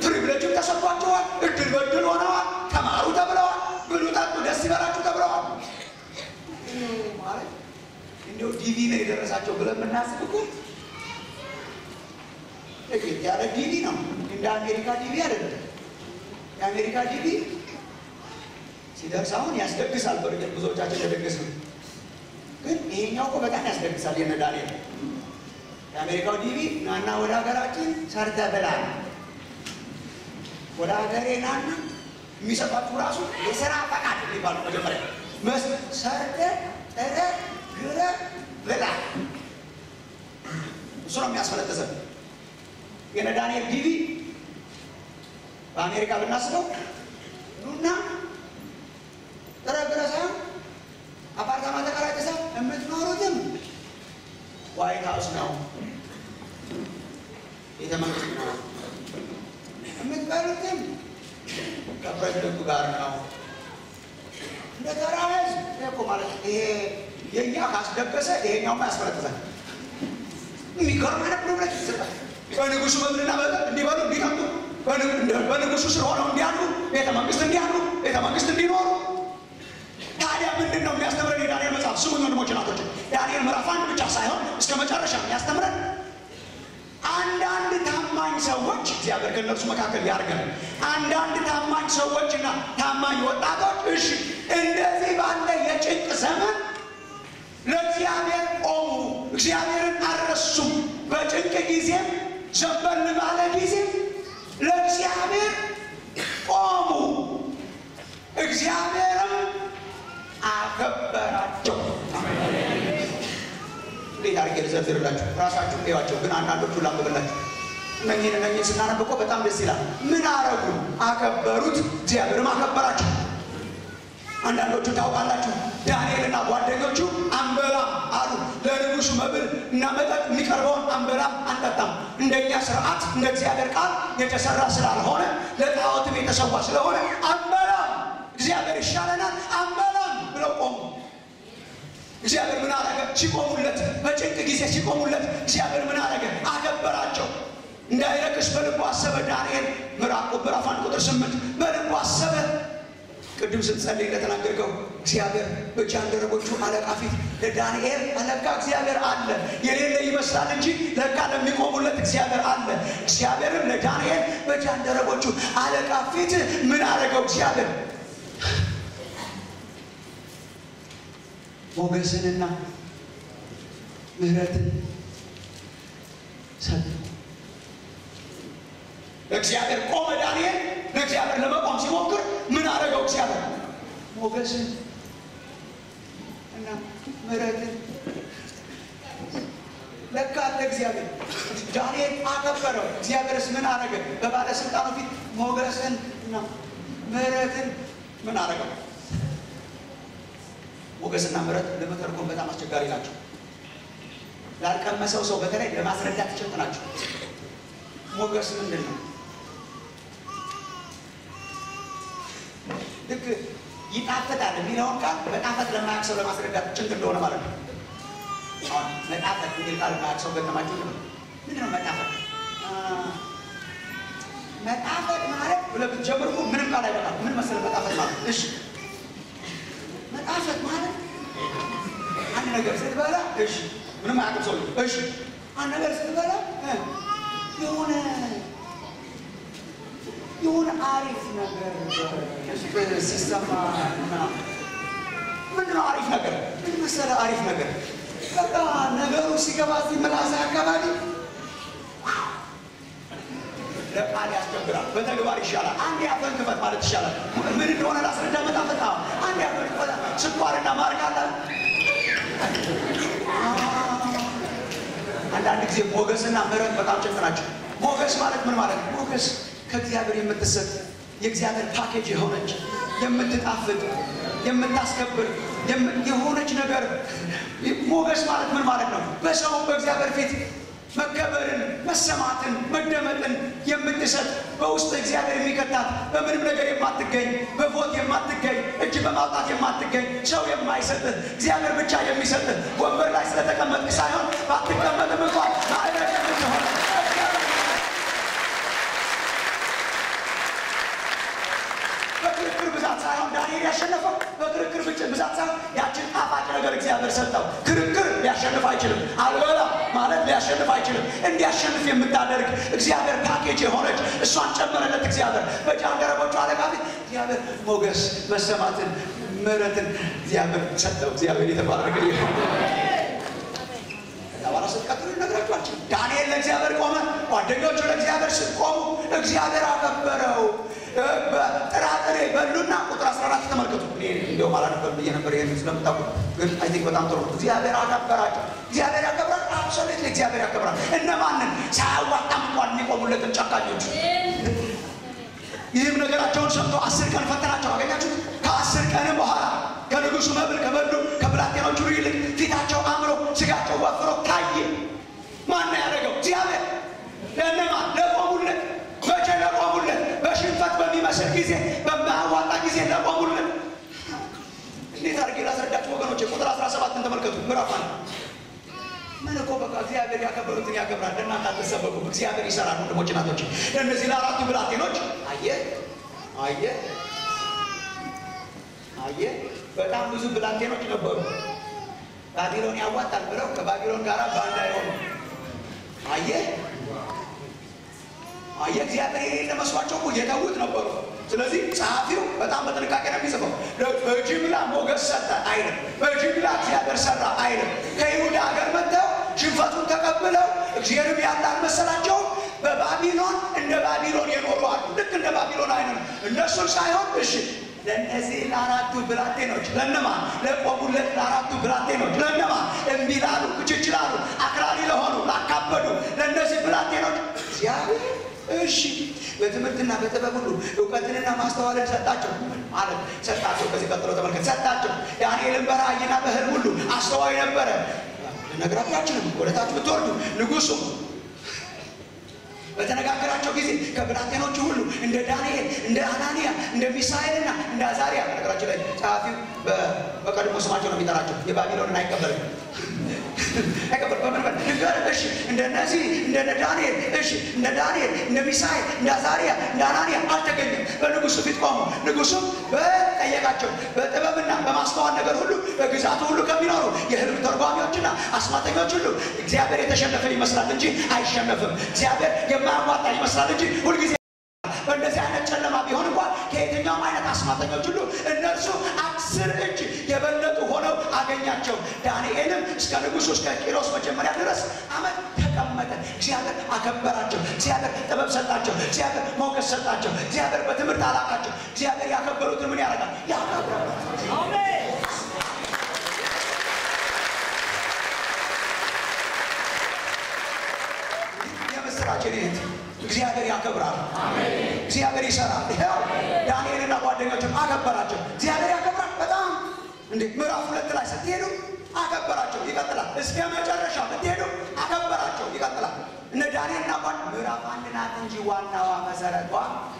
S1: ፕሪቪሌጅም ተሰጥቷቸዋል፣ እድል በድል ሆነዋል፣ ተማሩ ተብለዋል፣ ብሉ ጠጡ ደስ ይበላችሁ ተብለዋል። ማለት እንደው ዲቪ ነው የደረሳቸው ብለን የምናስብ እኮ ያለ ዲቪ ነው። እንደ አሜሪካ ዲቪ አይደለም። የአሜሪካ ዲቪ ሲደርስ አሁን ያስደግሳል። በርግጥ ብዙዎቻችን ተደገስ ነው፣ ግን ይሄኛው እኮ በጣም ያስደግሳል። የነ ዳንኤል የአሜሪካው ዲቪ ናና ወደ ሀገራችን ሰርተህ ብላ ወደ ሀገሬ ናና የሚሰጣችሁ ራሱ የሥራ ፈቃድ የሚባሉ መጀመሪያ ሰርተህ ጥረህ ግረህ ብላ እሱ ነው የሚያስፈለጥዘን። የነ ዳንኤል ዲቪ በአሜሪካ ብናስበው ኑና ጥረህ ግረህ ሳይሆን አፓርታማ ተከራይተህ ሳይሆን የምትኖሩትም ዋይት ሀውስ ነው፣ ቤተ መንግስት ነው። የምትበሉትም ከፕሬዝደንቱ ጋር ነው። እንደ ተራ ህዝብ እኮ ማለት ይሄ የእኛ ካስደገሰ ይሄኛውማ ያስፈለጥዛል። የሚገርም አይነት ፕሮብሌም ይሰጣል። በንጉሱ መብልና መጠጥ እንዲበሉ እንዲጠጡ፣ በንጉሱ ስር ሆነው እንዲያድሩ፣ ቤተ መንግስት እንዲያድሩ፣ ቤተ መንግስት እንዲኖሩ። ታዲያ ምንድን ነው የሚያስተምረን የዳንኤል መጽሐፍ? ስሙኝ ወንድሞች ናቶች፣ ዳንኤል ምዕራፍ 1 ብቻ ሳይሆን እስከ መጨረሻ የሚያስተምረን አንዳንድ ታማኝ ሰዎች እግዚአብሔር ከእነርሱ መካከል ያርገን። አንዳንድ ታማኝ ሰዎችና ታማኝ ወጣቶች እሺ እንደዚህ ባለ የጭንቅ ዘመን ለእግዚአብሔር ቆሙ፣ እግዚአብሔርን አልረሱም። በጭንቅ ጊዜም ዘንበል ባለ ጊዜ ለእግዚአብሔር ቆሙ፣ እግዚአብሔርም አከበራቸው። እንዴት አድርጌ ልዘርዝርላችሁ? ራሳችሁ እዩዋቸው። ግን አንዳንዶቹ ላንብብላችሁ። እነኝህን ስናነብ እኮ በጣም ደስ ይላል። ምን አረጉ? አከበሩት፣ እግዚአብሔርም አከበራቸው። አንዳንዶቹ ታውቃላችሁ፣ ዳንኤልና ጓደኞቹ አንበላም አሉ። ለንጉሱ መብል እና መጠጥ የሚቀርበውን አንበላም አንጠጣም፣ እንደኛ ስርዓት እንደ እግዚአብሔር ቃል የተሰራ ስላልሆነ ለጣዖትም የተሰዋ ስለሆነ አንበላም፣ እግዚአብሔር ይሻለናል፣ አንበላም ብለው ቆሙ። እግዚአብሔር ምን አረገ? ሲቆሙለት፣ በጭንቅ ጊዜ ሲቆሙለት እግዚአብሔር ምን አረገ? አከበራቸው። እንዳይረክስ በልቡ አሰበ። ዳንኤል ምዕራፍ 1 ቁጥር 8 በልቡ አሰበ። ቅድም ስትጸልይ እንደተናገርከው እግዚአብሔር በጃንደረቦቹ አለቃ ፊት ለዳንኤል አለቃ እግዚአብሔር አለ። የሌለ ይመስላል እንጂ ለካ ለሚቆሙለት እግዚአብሔር አለ። እግዚአብሔርም ለዳንኤል በጃንደረቦቹ አለቃ ፊት ምን አደረገው? እግዚአብሔር ሞገስንና ምህረትን ሰጠው። እግዚአብሔር ቆመ። ዳንኤል ለእግዚአብሔር ለመቆም ሲሞክር ምን አደረገው? እግዚአብሔር ሞገስን እና ምህረትን ለካ ለእግዚአብሔር ዳንኤል አከበረው። እግዚአብሔርስ ምን አደረገ? በባለስልጣኑ ፊት ሞገስን እና ምህረትን ምን አደረገው? ሞገስና ምህረት ለመተርጎም በጣም አስቸጋሪ ናቸው። ላልቀመሰው ሰው በተለይ ለማስረዳት ተቸግረናቸው። ሞገስ ምንድን ነው? ልክ ይጣፍጣል የሚለውን ቃል መጣፈጥ ለማያውቅ ሰው ለማስረዳት ችግር እንደሆነ ማለት ነው። አሁን መጣፈጥ የሚል ቃል ለማያውቅ ሰው ገጠማችሁ ነው። ምንድን ነው መጣፈጥ? መጣፈጥ ማለት ብለህ ብትጀምር እኮ ምንም ቃል አይበቃም። ምን መሰለህ መጣፈጥ ማለት? እሺ መጣፈጥ ማለት አንድ ነገር ስትበላ እሺ ምንም አያውቅም ሰው እሺ አንድ ነገር ስትበላ የሆነ አሪፍ ነገር ሲሰማ ምንድን ነው አሪፍ ነገር? ምን መሰለህ አሪፍ ነገር? በቃ ነገሩ ሲገባ ምላስ አካባቢ ለቃል ያስቸግራል። በተግባር ይሻላል። አንድ ያፈን ክፈት ማለት ይሻላል። ምን እንደሆነ ላስረዳ። መጣፈጥ አንድ ያፈን ክፈት ስኳርና ማር ካለ አንዳንድ ጊዜ ሞገስና ምህረት በጣም ጭንቅ ናቸው። ሞገስ ማለት ምን ማለት ነው? ሞገስ ከእግዚአብሔር የምትሰጥ የእግዚአብሔር ፓኬጅ የሆነች የምትጣፍጥ የምታስከብር የሆነች ነገር። ሞገስ ማለት ምን ማለት ነው? በሰው በእግዚአብሔር ፊት መከበርን፣ መሰማትን፣ መደመጥን የምትሰጥ በውስጥ እግዚአብሔር የሚከታት በምንም ነገር የማትገኝ በፎት የማትገኝ እጅ በማውጣት የማትገኝ ሰው የማይሰጥህ እግዚአብሔር ብቻ የሚሰጥህ ወንበር ላይ ስለተቀመጥክ ሳይሆን ባትቀመጥም እንኳን ማዕረግ የምትሆን በክርክር ብዛት ሳይሆን ዳንኤል ያሸነፈው በክርክር ብዛት ሳይሆን ያችን ጣፋጭ ነገር እግዚአብሔር ሰጠው። ክርክር ሊያሸንፍ አይችልም። አልበላ ማለት ሊያሸንፍ አይችልም። እንዲያሸንፍ የምታደርግ እግዚአብሔር ፓኬጅ የሆነች እሷን ጨመረለት። እግዚአብሔር በጃንደረቦቹ አለቃ ፊት እግዚአብሔር ሞገስ፣ መሰማትን፣ ምህረትን እግዚአብሔር ሰጠው። እግዚአብሔር የተባረከ ይሁን። ስትቀጥሉ ይነግራችኋል። ዳንኤል ለእግዚአብሔር ቆመ። ጓደኞቹ ለእግዚአብሔር ሲቆሙ እግዚአብሔር አከበረው። ጥራጥሬ በሉና ቁጥር 14 ተመልከቱ። እንዲያውም አላነበብም ብዬ ነበር ይሄን ስለምታውቁ፣ ግን አይ ቲንክ በጣም ጥሩ ነው። እግዚአብሔር አከበራቸው። እግዚአብሔር ያከብራል። አብሶሉትሊ እግዚአብሔር ያከብራል። እነማንን? ሳያዋጣም እንኳን የሚቆሙለትን ጨካኞች። ይህም ነገራቸውን ሰምቶ 10 ቀን ፈተናቸው። አገኛችሁ? ከ10 ቀንም በኋላ ከንጉሱ መብል ከበሉ ከብላቴኖቹ ይልቅ ፊታቸው አምሮ ስጋቸው ወፍሮ ታየ። ማን ያደረገው? እግዚአብሔር። ለእነማን? ለቆሙለት። መቼ ለቆሙለት? በሽንፈት በሚመስል ጊዜ፣ በማያዋጣ ጊዜ ለቆሙለት። እንዴት አድርጌ ላስረዳችሁ ወገኖቼ? ቁጥር 17 ተመልከቱ። ምዕራፍ 1 ምን እኮ በቃ እግዚአብሔር ያከበሩትን ያከብራል። ለእናንተ አትሰበኩም። እግዚአብሔር ይሰራል። ወንድሞች እናቶች፣ እነዚህ ለአራቱ ብላቴኖች አየ በጣም ብዙ ብላቴኖች ነበሩ። ባቢሎን ያዋጣል ብለው ከባቢሎን ጋር ባንዳ የሆኑ አየ እግዚአብሔር የሌለ መስሏቸው እኮ የተዉት ነበሩ። ስለዚህ ጸሐፊው በጣም በጥንቃቄ ነው የሚጽፈው። በጅምላ ሞገስ ሰጠ አይልም። በጅምላ እግዚአብሔር ሰራ አይልም። ከይሁዳ ሀገር መጥተው ሽንፈቱን ተቀብለው እግዚአብሔር ያለ አልመሰላቸውም። በባቢሎን እንደ ባቢሎን የኖሩ አሉ። ልክ እንደ ባቢሎን አይነት እነሱን ሳይሆን እሺ ለእነዚህ ለአራቱ ብላቴኖች ለእነማን? ለቆሙለት ለአራቱ ብላቴኖች ለእነማን? እምቢ ላሉ፣ እጅ ላሉ፣ አክራሪ ለሆኑ፣ ላካበዱ ለእነዚህ ብላቴኖች እግዚአብሔር እሺ በትምህርትና በጥበብ ሁሉ እውቀትንና ማስተዋልን ሰጣቸው ማለት ሰጣቸው። ከዚህ ቀጥሎ ተመልከት። ሰጣቸው። ዳንኤልን በራእይና በሕልም ሁሉ አስተዋይ ነበረ። ነግራችሁንም ወደታችሁ ብትወርዱ ንጉሱ በተነጋገራቸው ጊዜ ከብላቴኖቹ ሁሉ እንደ ዳንኤል፣ እንደ አናንያ፣ እንደ ሚሳኤልና እንደ አዛሪያ ነገራቸው ላይ ጸሐፊው በቀድሞ ስማቸው ነው የሚጠራቸው። የባቢሎንን አይቀበልም። እሺ እንደነዚህ እንደ ዳንኤል፣ እሺ እንደ ዳንኤል፣ እንደ ሚሳኤል፣ እንደ አዛሪያ፣ እንደ አናንያ አልተገኘም። በንጉሱ ፊት ቆሙ። ንጉሱም በጠየቃቸው በጥበብና በማስተዋል ነገር ሁሉ በግዛቱ ሁሉ ከሚኖሩ የህልም ተርጓሚዎችና አስማተኞች ሁሉ እግዚአብሔር የተሸነፈ ይመስላል እንጂ አይሸነፍም። እግዚአብሔር የማያዋጣ ይመስላል እንጂ ሁልጊዜ በእንደዚህ አይነት ጨለማ ቢሆን እንኳን ከየትኛውም አይነት አስማተኞች ሁሉ እነርሱ 10 እጅ የበለጡ ሆነው አገኛቸው። ዳንኤልም እስከ ንጉሱ እስከ ቂሮስ መጀመሪያ ድረስ ዓመት ተቀመጠ። እግዚአብሔር አከበራቸው። እግዚአብሔር ጥበብ ሰጣቸው። እግዚአብሔር ሞገስ ሰጣቸው። እግዚአብሔር በትምህርት አላቃቸው። እግዚአብሔር ያከበሩትን ምን ያደርጋል? ያከብራል። አሜን። የምስራችን ይሄ እግዚአብሔር ያከብራል። አሜን። እግዚአብሔር ይሰራል። ዳንኤልና ጓደኞቹን አከበራቸው። እግዚአብሔር ያከብራል በጣም እንዴ! ምዕራፍ 2 ላይ ስትሄዱ አከበራቸው ይቀጥላል። እስከ መጨረሻ ስትሄዱ አከበራቸው ይቀጥላል። እነ ዳንኤልና ምዕራፍ 1 ናት እንጂ ዋናዋ መሰረቷ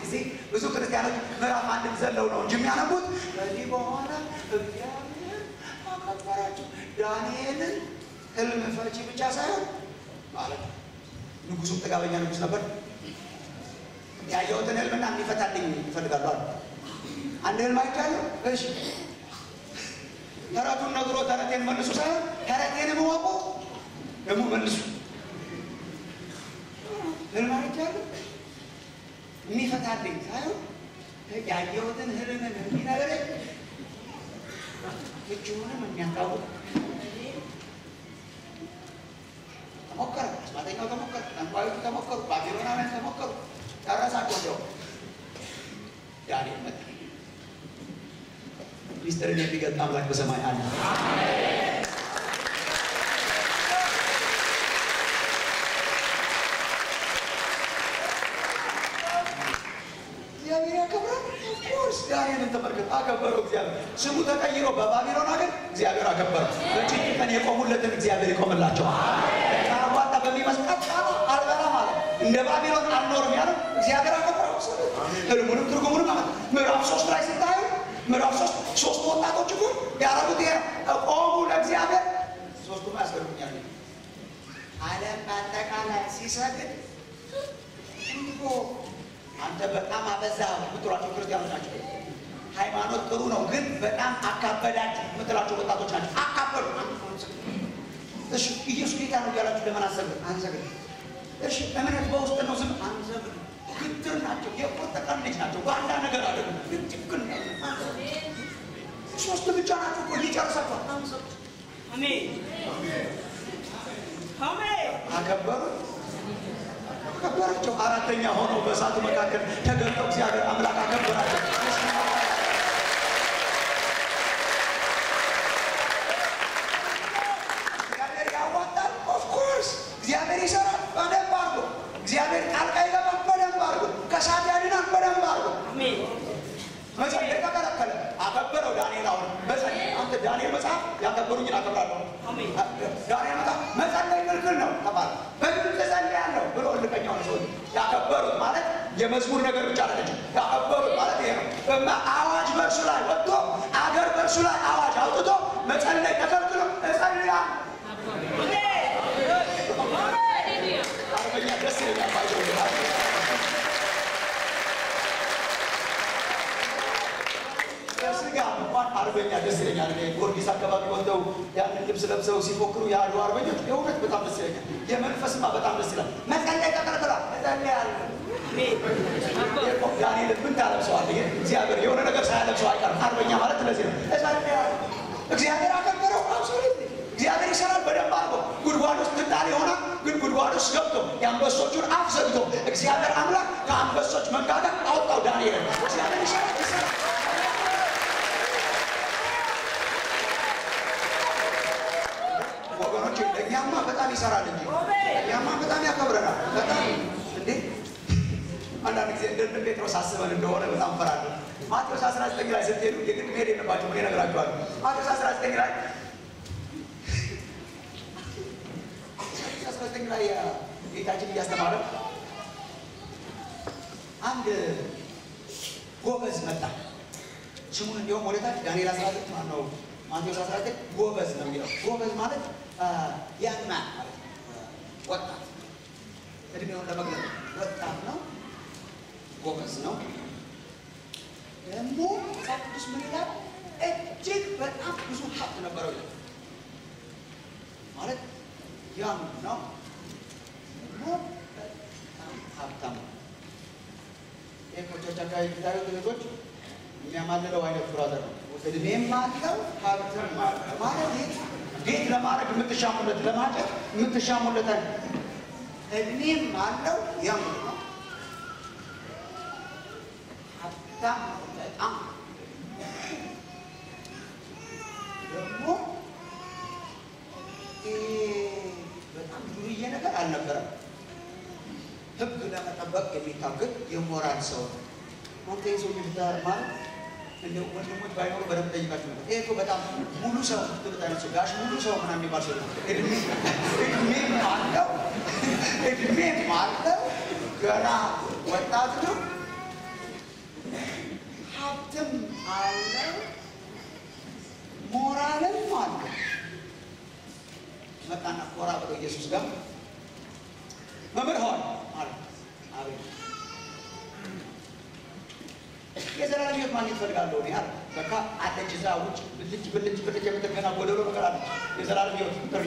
S1: እዚህ ብዙ ክርስቲያኖች ምዕራፍ 1 ዘለው ነው እንጂ የሚያነቡት ከዚህ በኋላ እግዚአብሔር አከበራቸው። ዳንኤልን ህልም ፈቺ ብቻ ሳይሆን ማለት ንጉሱ ጥጋበኛ ንጉስ ነበር። ያየሁትን ህልምና የሚፈታልኝ ይፈልጋሉ አለ። አንድ ህልም አይቻለሁ። እሺ ተረቱን ነግሮ ተረቴን መልሱ ሳይሆን ተረቴን ወቁ ደግሞ መልሱ። ህልም አይቻለሁ የሚፈታልኝ ሳይሆን ያየሁትን ህልም የሚነግረኝ ፍቺውንም የሚያውቀው ተሞከረ። አስማተኛው ተሞከረ። ጠንቋዮቹ ተሞከሩ። ባቢሎናውያን ተሞከሩ። ጨረሳቸው። እንደው ዳንኤል መጣ። ሚስጥርን የሚገልጥ አምላክ በሰማይ አለ። እግዚአብሔር ያከብራል። ኦፍኮርስ ዳንኤልን ተመልከት። አከበረው እግዚአብሔር። ስሙ ተቀይሮ በባቢሎን ሀገር እግዚአብሔር አከበረው። በጭንቅ ቀን የቆሙለትን እግዚአብሔር ይቆምላቸዋል። ካዋጣ በሚመስጣት አልበላ ማለት እንደ ባቢሎን አልኖርም ያለው እግዚአብሔር አከበረው። ህልሙንም ትርጉሙንም ማለት ምዕራፍ 3 ላይ ስታዩ ምዕራፍ 3 ወጣቶች እኮ ያረጉት ይሄ ቆሙ ለእግዚአብሔር። ሶስቱም ያስገርሙኛል። ዓለም በአጠቃላይ ሲሰግድ እንዲሁ አንተ በጣም አበዛው የምትሏቸው ክርስቲያኖች ናቸው። ሃይማኖት ጥሩ ነው ግን በጣም አካበዳችሁ የምትላቸው ወጣቶች ናቸው። አካበዱ። እሺ ኢየሱስ ጌታ ነው ያላችሁ ለምን አንሰግድ? እሺ እምነት በውስጥ ነው ዝም አንሰግድ። ግትር ናቸው። የቆጠቀን ልጅ ናቸው። ባንዳ ነገር አደረጉ። ግትክን ሶስት ብቻ ናቸው እኮ ሊጨርሳቸው። አሜን አሜን። አከበራቸው። አራተኛ ሆነው በእሳቱ መካከል ተገልጠው እግዚአብሔር አምላክ አከበራቸው። እግዚአብሔር ያዋጣል። ኦፍኮርስ እግዚአብሔር ይሰራል በደንብ አድርጎ። እግዚአብሔር ጣልቃ ይገባል በደንብ አድርጎ። ከእሳት ያድናል በደንብ አድርጎ። አሜን። መጸለይ ተከለከለ። አከበረው ዳንኤል። አሁን መጸለይ አንተ ዳንኤል መጽሐፍ ያከበሩኝን አከብራለሁ። አሜን። ዳንኤል መጽሐፍ መጸለይ ክልክል ነው ተባለ። በግልጽ ጸልያለሁ ብሎ ልቀኛው ነው። ያከበሩት ማለት የመዝሙር ነገር ብቻ አይደለም። ያከበሩት ማለት ይሄ ነው። አዋጅ በእርሱ ላይ ወጥቶ አገር በእርሱ ላይ አዋጅ አውጥቶ መጸለይ ተከልክሎ እጸልያለሁ። አርበኛ ደስ ይላል። ስጋ እንኳን አርበኛ ደስ ይለኛል። ጊዮርጊስ አካባቢ ወጥተው ያንን ልብስ ለብሰው ሲፎክሩ ያሉ አርበኞች የእውነት በጣም ደስ ይለኛል። የመንፈስማ በጣም ደስ ይላል። መጸለይ ተከልክሏል። እጸልያለሁ። ዳንኤል ምን ታለብሰዋለህ? እግዚአብሔር የሆነ ነገር ሳያለብሰው አይቀርም። አርበኛ ማለት ስለዚህ ነው። እጸልያለሁ። እግዚአብሔር አከበረው። አብሶሉትሊ እግዚአብሔር ይሰራል በደንብ አድርጎ። ጉድጓድ ውስጥ ትጣል ይሆናል ግን ጉድጓድ ውስጥ ገብቶ የአንበሶቹን አፍ ዘግቶ እግዚአብሔር አምላክ ከአንበሶች መንጋጋ አወጣው ዳንኤልን። እግዚአብሔር ይሰራል ይሰራል። ወገኖች ለእኛማ በጣም ይሰራል እንጂ ለእኛማ በጣም ያከብረናል። በጣም እንዴ አንዳንድ ጊዜ እንደ ጴጥሮስ አስበን እንደሆነ በጣም ፈራለሁ። ማቴዎስ 19 ላይ ስትሄዱ የግድ መሄድ የለባቸው ምን እነግራችኋለሁ። ማቴዎስ 19 ላይ 19 ላይ ጌታችን እያስተማረ አንድ ጎበዝ መጣ። ስሙን እንዲሁም ወደታች ዳንኤል 19 ማለት ነው። ማቴዎስ 19 ጎበዝ ነው የሚለው። ጎበዝ ማለት ያማ ማለት ወጣት እድሜውን ለመግለጽ ወጣት ነው። ጎበዝ ነው። ደግሞ መጽሐፍ ቅዱስ ምን ይላል? እጅግ በጣም ብዙ ሀብት ነበረው ይላል። ማለት ያም ነው ደግሞ በጣም ሀብታም የኮቻቻ ይታዩ ልጆች የሚያማልለው አይነት ብራዘር ነው። እድሜም አለው ሀብትም አለው ማለት ጌት ለማድረግ የምትሻሙለት ለማጨት የምትሻሙለት እድሜም አለው ያም ነው ሀብታም በጣም ደግሞ በጣም ዱርዬ ነገር አልነበረም። ህግ ለመጠበቅ የሚታገል የሞራል ሰው ነው። አንተ የሰው ልጅ ማለት እንደው ወንድሞች ባይኖሩ በደንብ ጠይቃችሁ ነበር። ይሄ እኮ በጣም ሙሉ ሰው ትልቅ አይነት ሰው ጋሽ ሙሉ ሰው ምናምን የሚባል ሰው እድሜ አለው ገና ወጣት ነው። ሀብትም አለው ሞራልም አለው። መጣና ኮራ ብሎ ኢየሱስ ጋር መምህር ሆይ አለ። አቤት የዘላለም ሕይወት ማግኘት እፈልጋለሁ እኔ አለ። በቃ አለች እዛ ውጭ ብልጭ የምትገና ጎደሎ ነገር አለች። የዘላለም ሕይወት ጥሪ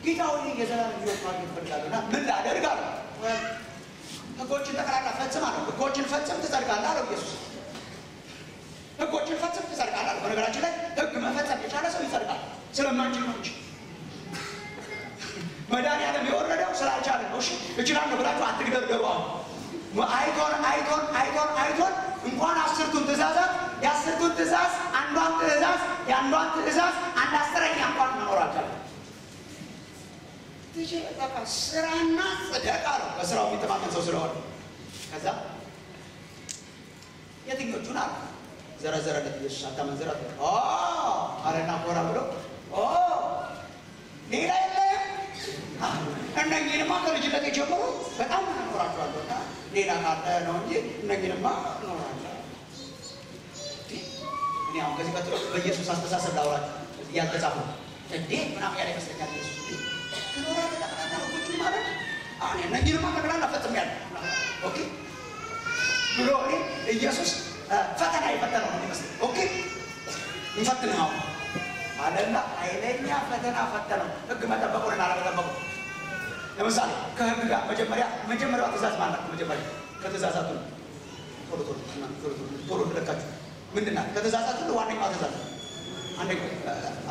S1: ጌታ ሆይ የዘላለም ሕይወት ማግኘት እፈልጋለሁ እና ምን ላደርግ አለ። ሕጎችን ጠቅላላ ፈጽም አለው። ሕጎችን ፈጽም ትጸድቃለህ አለው ኢየሱስ። ሕጎችን ፈጽም ትጸድቃለህ አለው። በነገራችን ላይ ሕግ መፈጸም የቻለ ሰው ይጸድቃል። ስለማንችል ነው እንጂ መድኃኒዓለም የወረደው ስላልቻለ ነው። እሺ እችላለሁ ብላችሁ አትግደርደሩ። አይቶን እንኳን 10ቱን ትእዛዛት የ10ቱን ትእዛዝ አንዷን ትእዛዝ የአንዷን ትእዛዝ አንድ አስረኛ እንኳን መኖር አልቻለም። ትጂ በቃ ስራና ጽደቃ ነው። በስራው የሚተማመን ሰው ስለሆነ ከዛ የትኞቹን አለ ዘረዘረለት ኢየሱስ። አታመንዝር አለና ኮራ ብሎ ሌላ የለም እነኝንማ ከልጅነት የጀመሩ በጣም እኖራቸዋለሁ እና ሌላ ካለ ነው እንጂ እነኝንማ እኖራለሁ። እኔ አሁን ከዚህ ቀጥሎ በኢየሱስ አስተሳሰብ ላውራችሁ እያልተጻፉ እንዴ ምናምን ያለ ይመስለኛል። ኢየሱስ ትኖራለህ ጠቅላላ ቁጭ ማለት አሁን እነኝንማ ጠቅላላ ፈጽሜያለሁ ኦኬ ብሎ እኔ ኢየሱስ ፈተና የፈተነው ነው ይመስል ኦኬ እንፈትንህ አሁን አለና ኃይለኛ ፈተና ፈተነው። ህግ መጠበቁን አለመጠበቁ ለምሳሌ ከህግ ጋር መጀመሪያው ትእዛዝ ማለት መጀመሪያ ከትእዛዛቱ ቶሎ ልለካችሁ ምንድን ናት? ከትእዛዛቱ ሁሉ ዋነኛዋ ትእዛዝ አንደኛ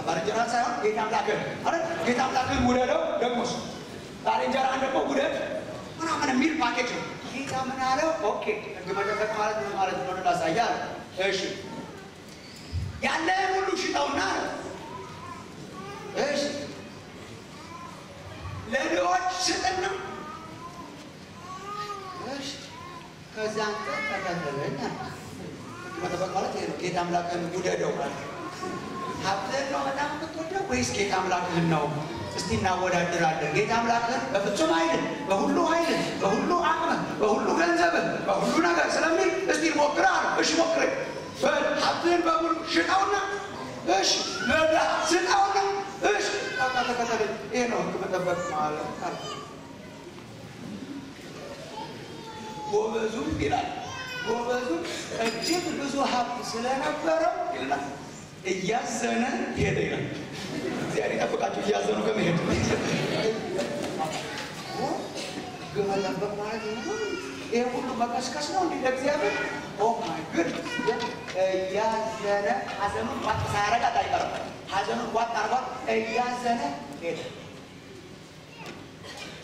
S1: ባልንጀራህን ሳይሆን ጌታ አምላክህን አይደል? ጌታ አምላክህን ውደደው፣ ደግሞስ ባልንጀራህን ደግሞ ውደድ ምናምን የሚል ፓኬጅ ነው። ጌታ ምን አለው? ኦኬ ህግ መጠበቅ ማለት ምን ማለት እንደሆነ ላሳይህ አለ። እሺ ያለህን ሁሉ ሽጠውና እሺ ለድሆች ስጥና እሺ ከዛ አንተ ተከተለኝ። መጠበቅ ማለት ይሄ ነው። ጌታ አምላክህን ውደደው ማለት ሀብትህን ነው በጣም የምትወደው ወይስ ጌታ አምላክህን ነው? እስቲ እናወዳድራለን። ጌታ አምላክህን በፍጹም ኃይልህ፣ በሁሉ ኃይልህ፣ በሁሉ አቅምህ፣ በሁሉ ገንዘብህ፣ በሁሉ ነገር ስለሚል እስቲ ሞክረህ አለ። እሺ ሞክረኝ ሀብትህን በሙሉ ሽጠውና እሺ ለድሃ ስጠውና እሺ ተከተለኝ። ይሄ ነው ህግ መጠበቅ ማለት። ጎበዙም ይላል ጎበዙም እጅግ ብዙ ሀብት ስለነበረው ይላል እያዘነ ሄደ ይላል። እግዚአብሔር ይጠብቃችሁ እያዘኑ ከመሄድ። ህግ መጠበቅ ማለት ይሄ ሁሉ መቀስቀስ ነው እንዴ ለእግዚአብሔር? ኦ ማይ ጉድ እያዘነ ሐዘኑን ዋጥ ሳያረጋት አይቀርም። ሐዘኑን ዋጥ አርጓት እያዘነ ሄደ።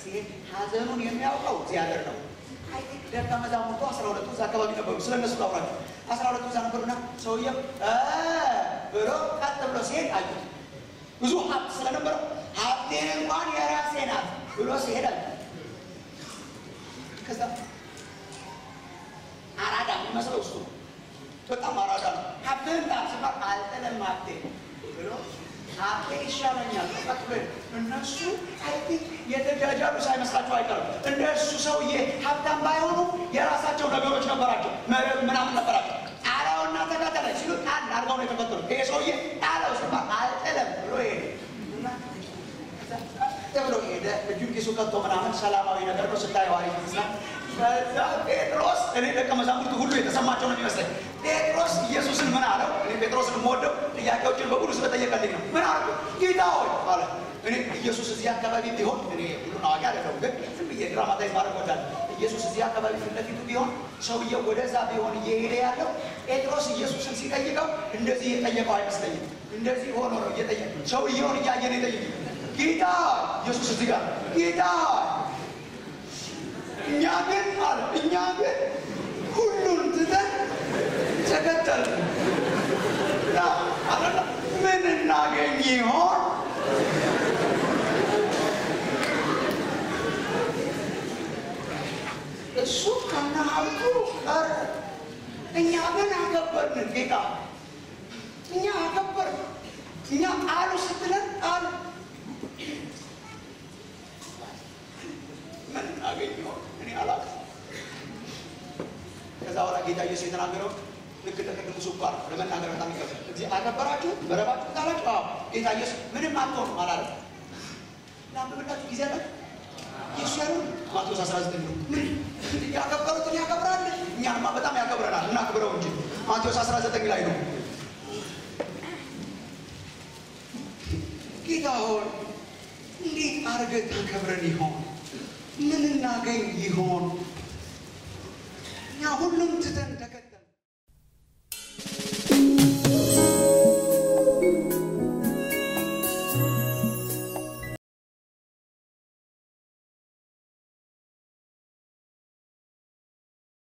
S1: ሲሄድ ሐዘኑን የሚያውቀው እግዚአብሔር ነው። ደቀ መዛሙርቱ 12 እዛ አካባቢ ነበሩ። ስለነሱ ላውራችሁ 12 እዛ ነበሩና ሰውየው ብሎ ቀጥ ብሎ ሲሄድ አዩት። ብዙ ሀብት ስለነበረው ሀብቴን እንኳን የራሴ ናት ብሎ ሲሄድ አዩት። ከዛ አራዳ የሚመስለው እሱ በጣም አራዳ ነው። ሀብትህን ታስባል አልጥልም ሀብቴ ብሎ ሀብቴ ይሻለኛል ተቀጥሎ እነሱ አይቲ የተጃጃሉ ሳይመስላቸው አይቀርም። እንደሱ ሰውዬ ሀብታም ባይሆኑ የራሳቸው ነገሮች ነበራቸው፣ መረብ ምናምን ነበራቸው። ጣላውና ተከተለ ሲሉ ጣል አድርገው ነው የተከተሉት። ይሄ ሰውዬ ጣለው ሲባል አልጥልም ብሎ ሄደ ብሎ ሄደ። እጁን ኪሱ ከቶ ምናምን ሰላማዊ ነገር ነው ስታየው አሪፍ ይመስላል። ከዛ ጴጥሮስ እኔ ደቀ መዛሙርቱ ሁሉ የተሰማቸው ነው የሚመስለኝ። ጴጥሮስ ኢየሱስን ምን አለው? እኔ ጴጥሮስን የምወደው ጥያቄዎችን በሙሉ ስለጠየቀልኝ ነው። ምን አለው? ጌታ ሆይ አለ። እኔ ኢየሱስ እዚህ አካባቢ ቢሆን እኔ ሁሉን አዋቂ አይደለሁም፣ ግን ዝም ብዬ ድራማታይዝ ማድረግ እወዳለሁ። ኢየሱስ እዚህ አካባቢ ፊት ለፊቱ ቢሆን ሰውየው ወደዛ ቢሆን እየሄደ ያለው ጴጥሮስ ኢየሱስን ሲጠይቀው እንደዚህ የጠየቀው አይመስለኝም። እንደዚህ ሆኖ ነው እየጠየቀ ሰውየውን እያየ ነው የጠየቀው። ጌታ ኢየሱስ እዚህ ጋር ጌታ እኛ ግን ሁሉን ትተን ተከተልን። ምን እናገኝ ይሆን? እሱ ከነ ሀብቱ ቀረ። እኛ ግን አከበርን። ጌታ እኛ አከበርን። እኛ ቃሉ ስትለን ቃሉ ምን እናገኝ ይሆን? እኔ አላውቅም። ከዛ በኋላ ጌታ ኢየሱስ የተናገረው ልክ እንደቅድሙ ስኳር ለመናገር በጣም ይከብዳል። እዚህ አከበራችሁ በረባችሁ ታላችሁ። ጌታ ኢየሱስ ምንም አትሆኑም አላለም። ላንብብላችሁ ጊዜ አለ። ኢየሱስ ያለው ማቴዎስ 19 ነው። ምን ያከበሩትን ያከብራል፣ እኛማ በጣም ያከብረናል። እናክብረው እንጂ ማቴዎስ 19 ላይ ነው። ጌታ ሆይ እንዴት አድርገህ ታከብረን ይሆን? ምን እናገኝ ይሆን? እኛ ሁሉም ትተን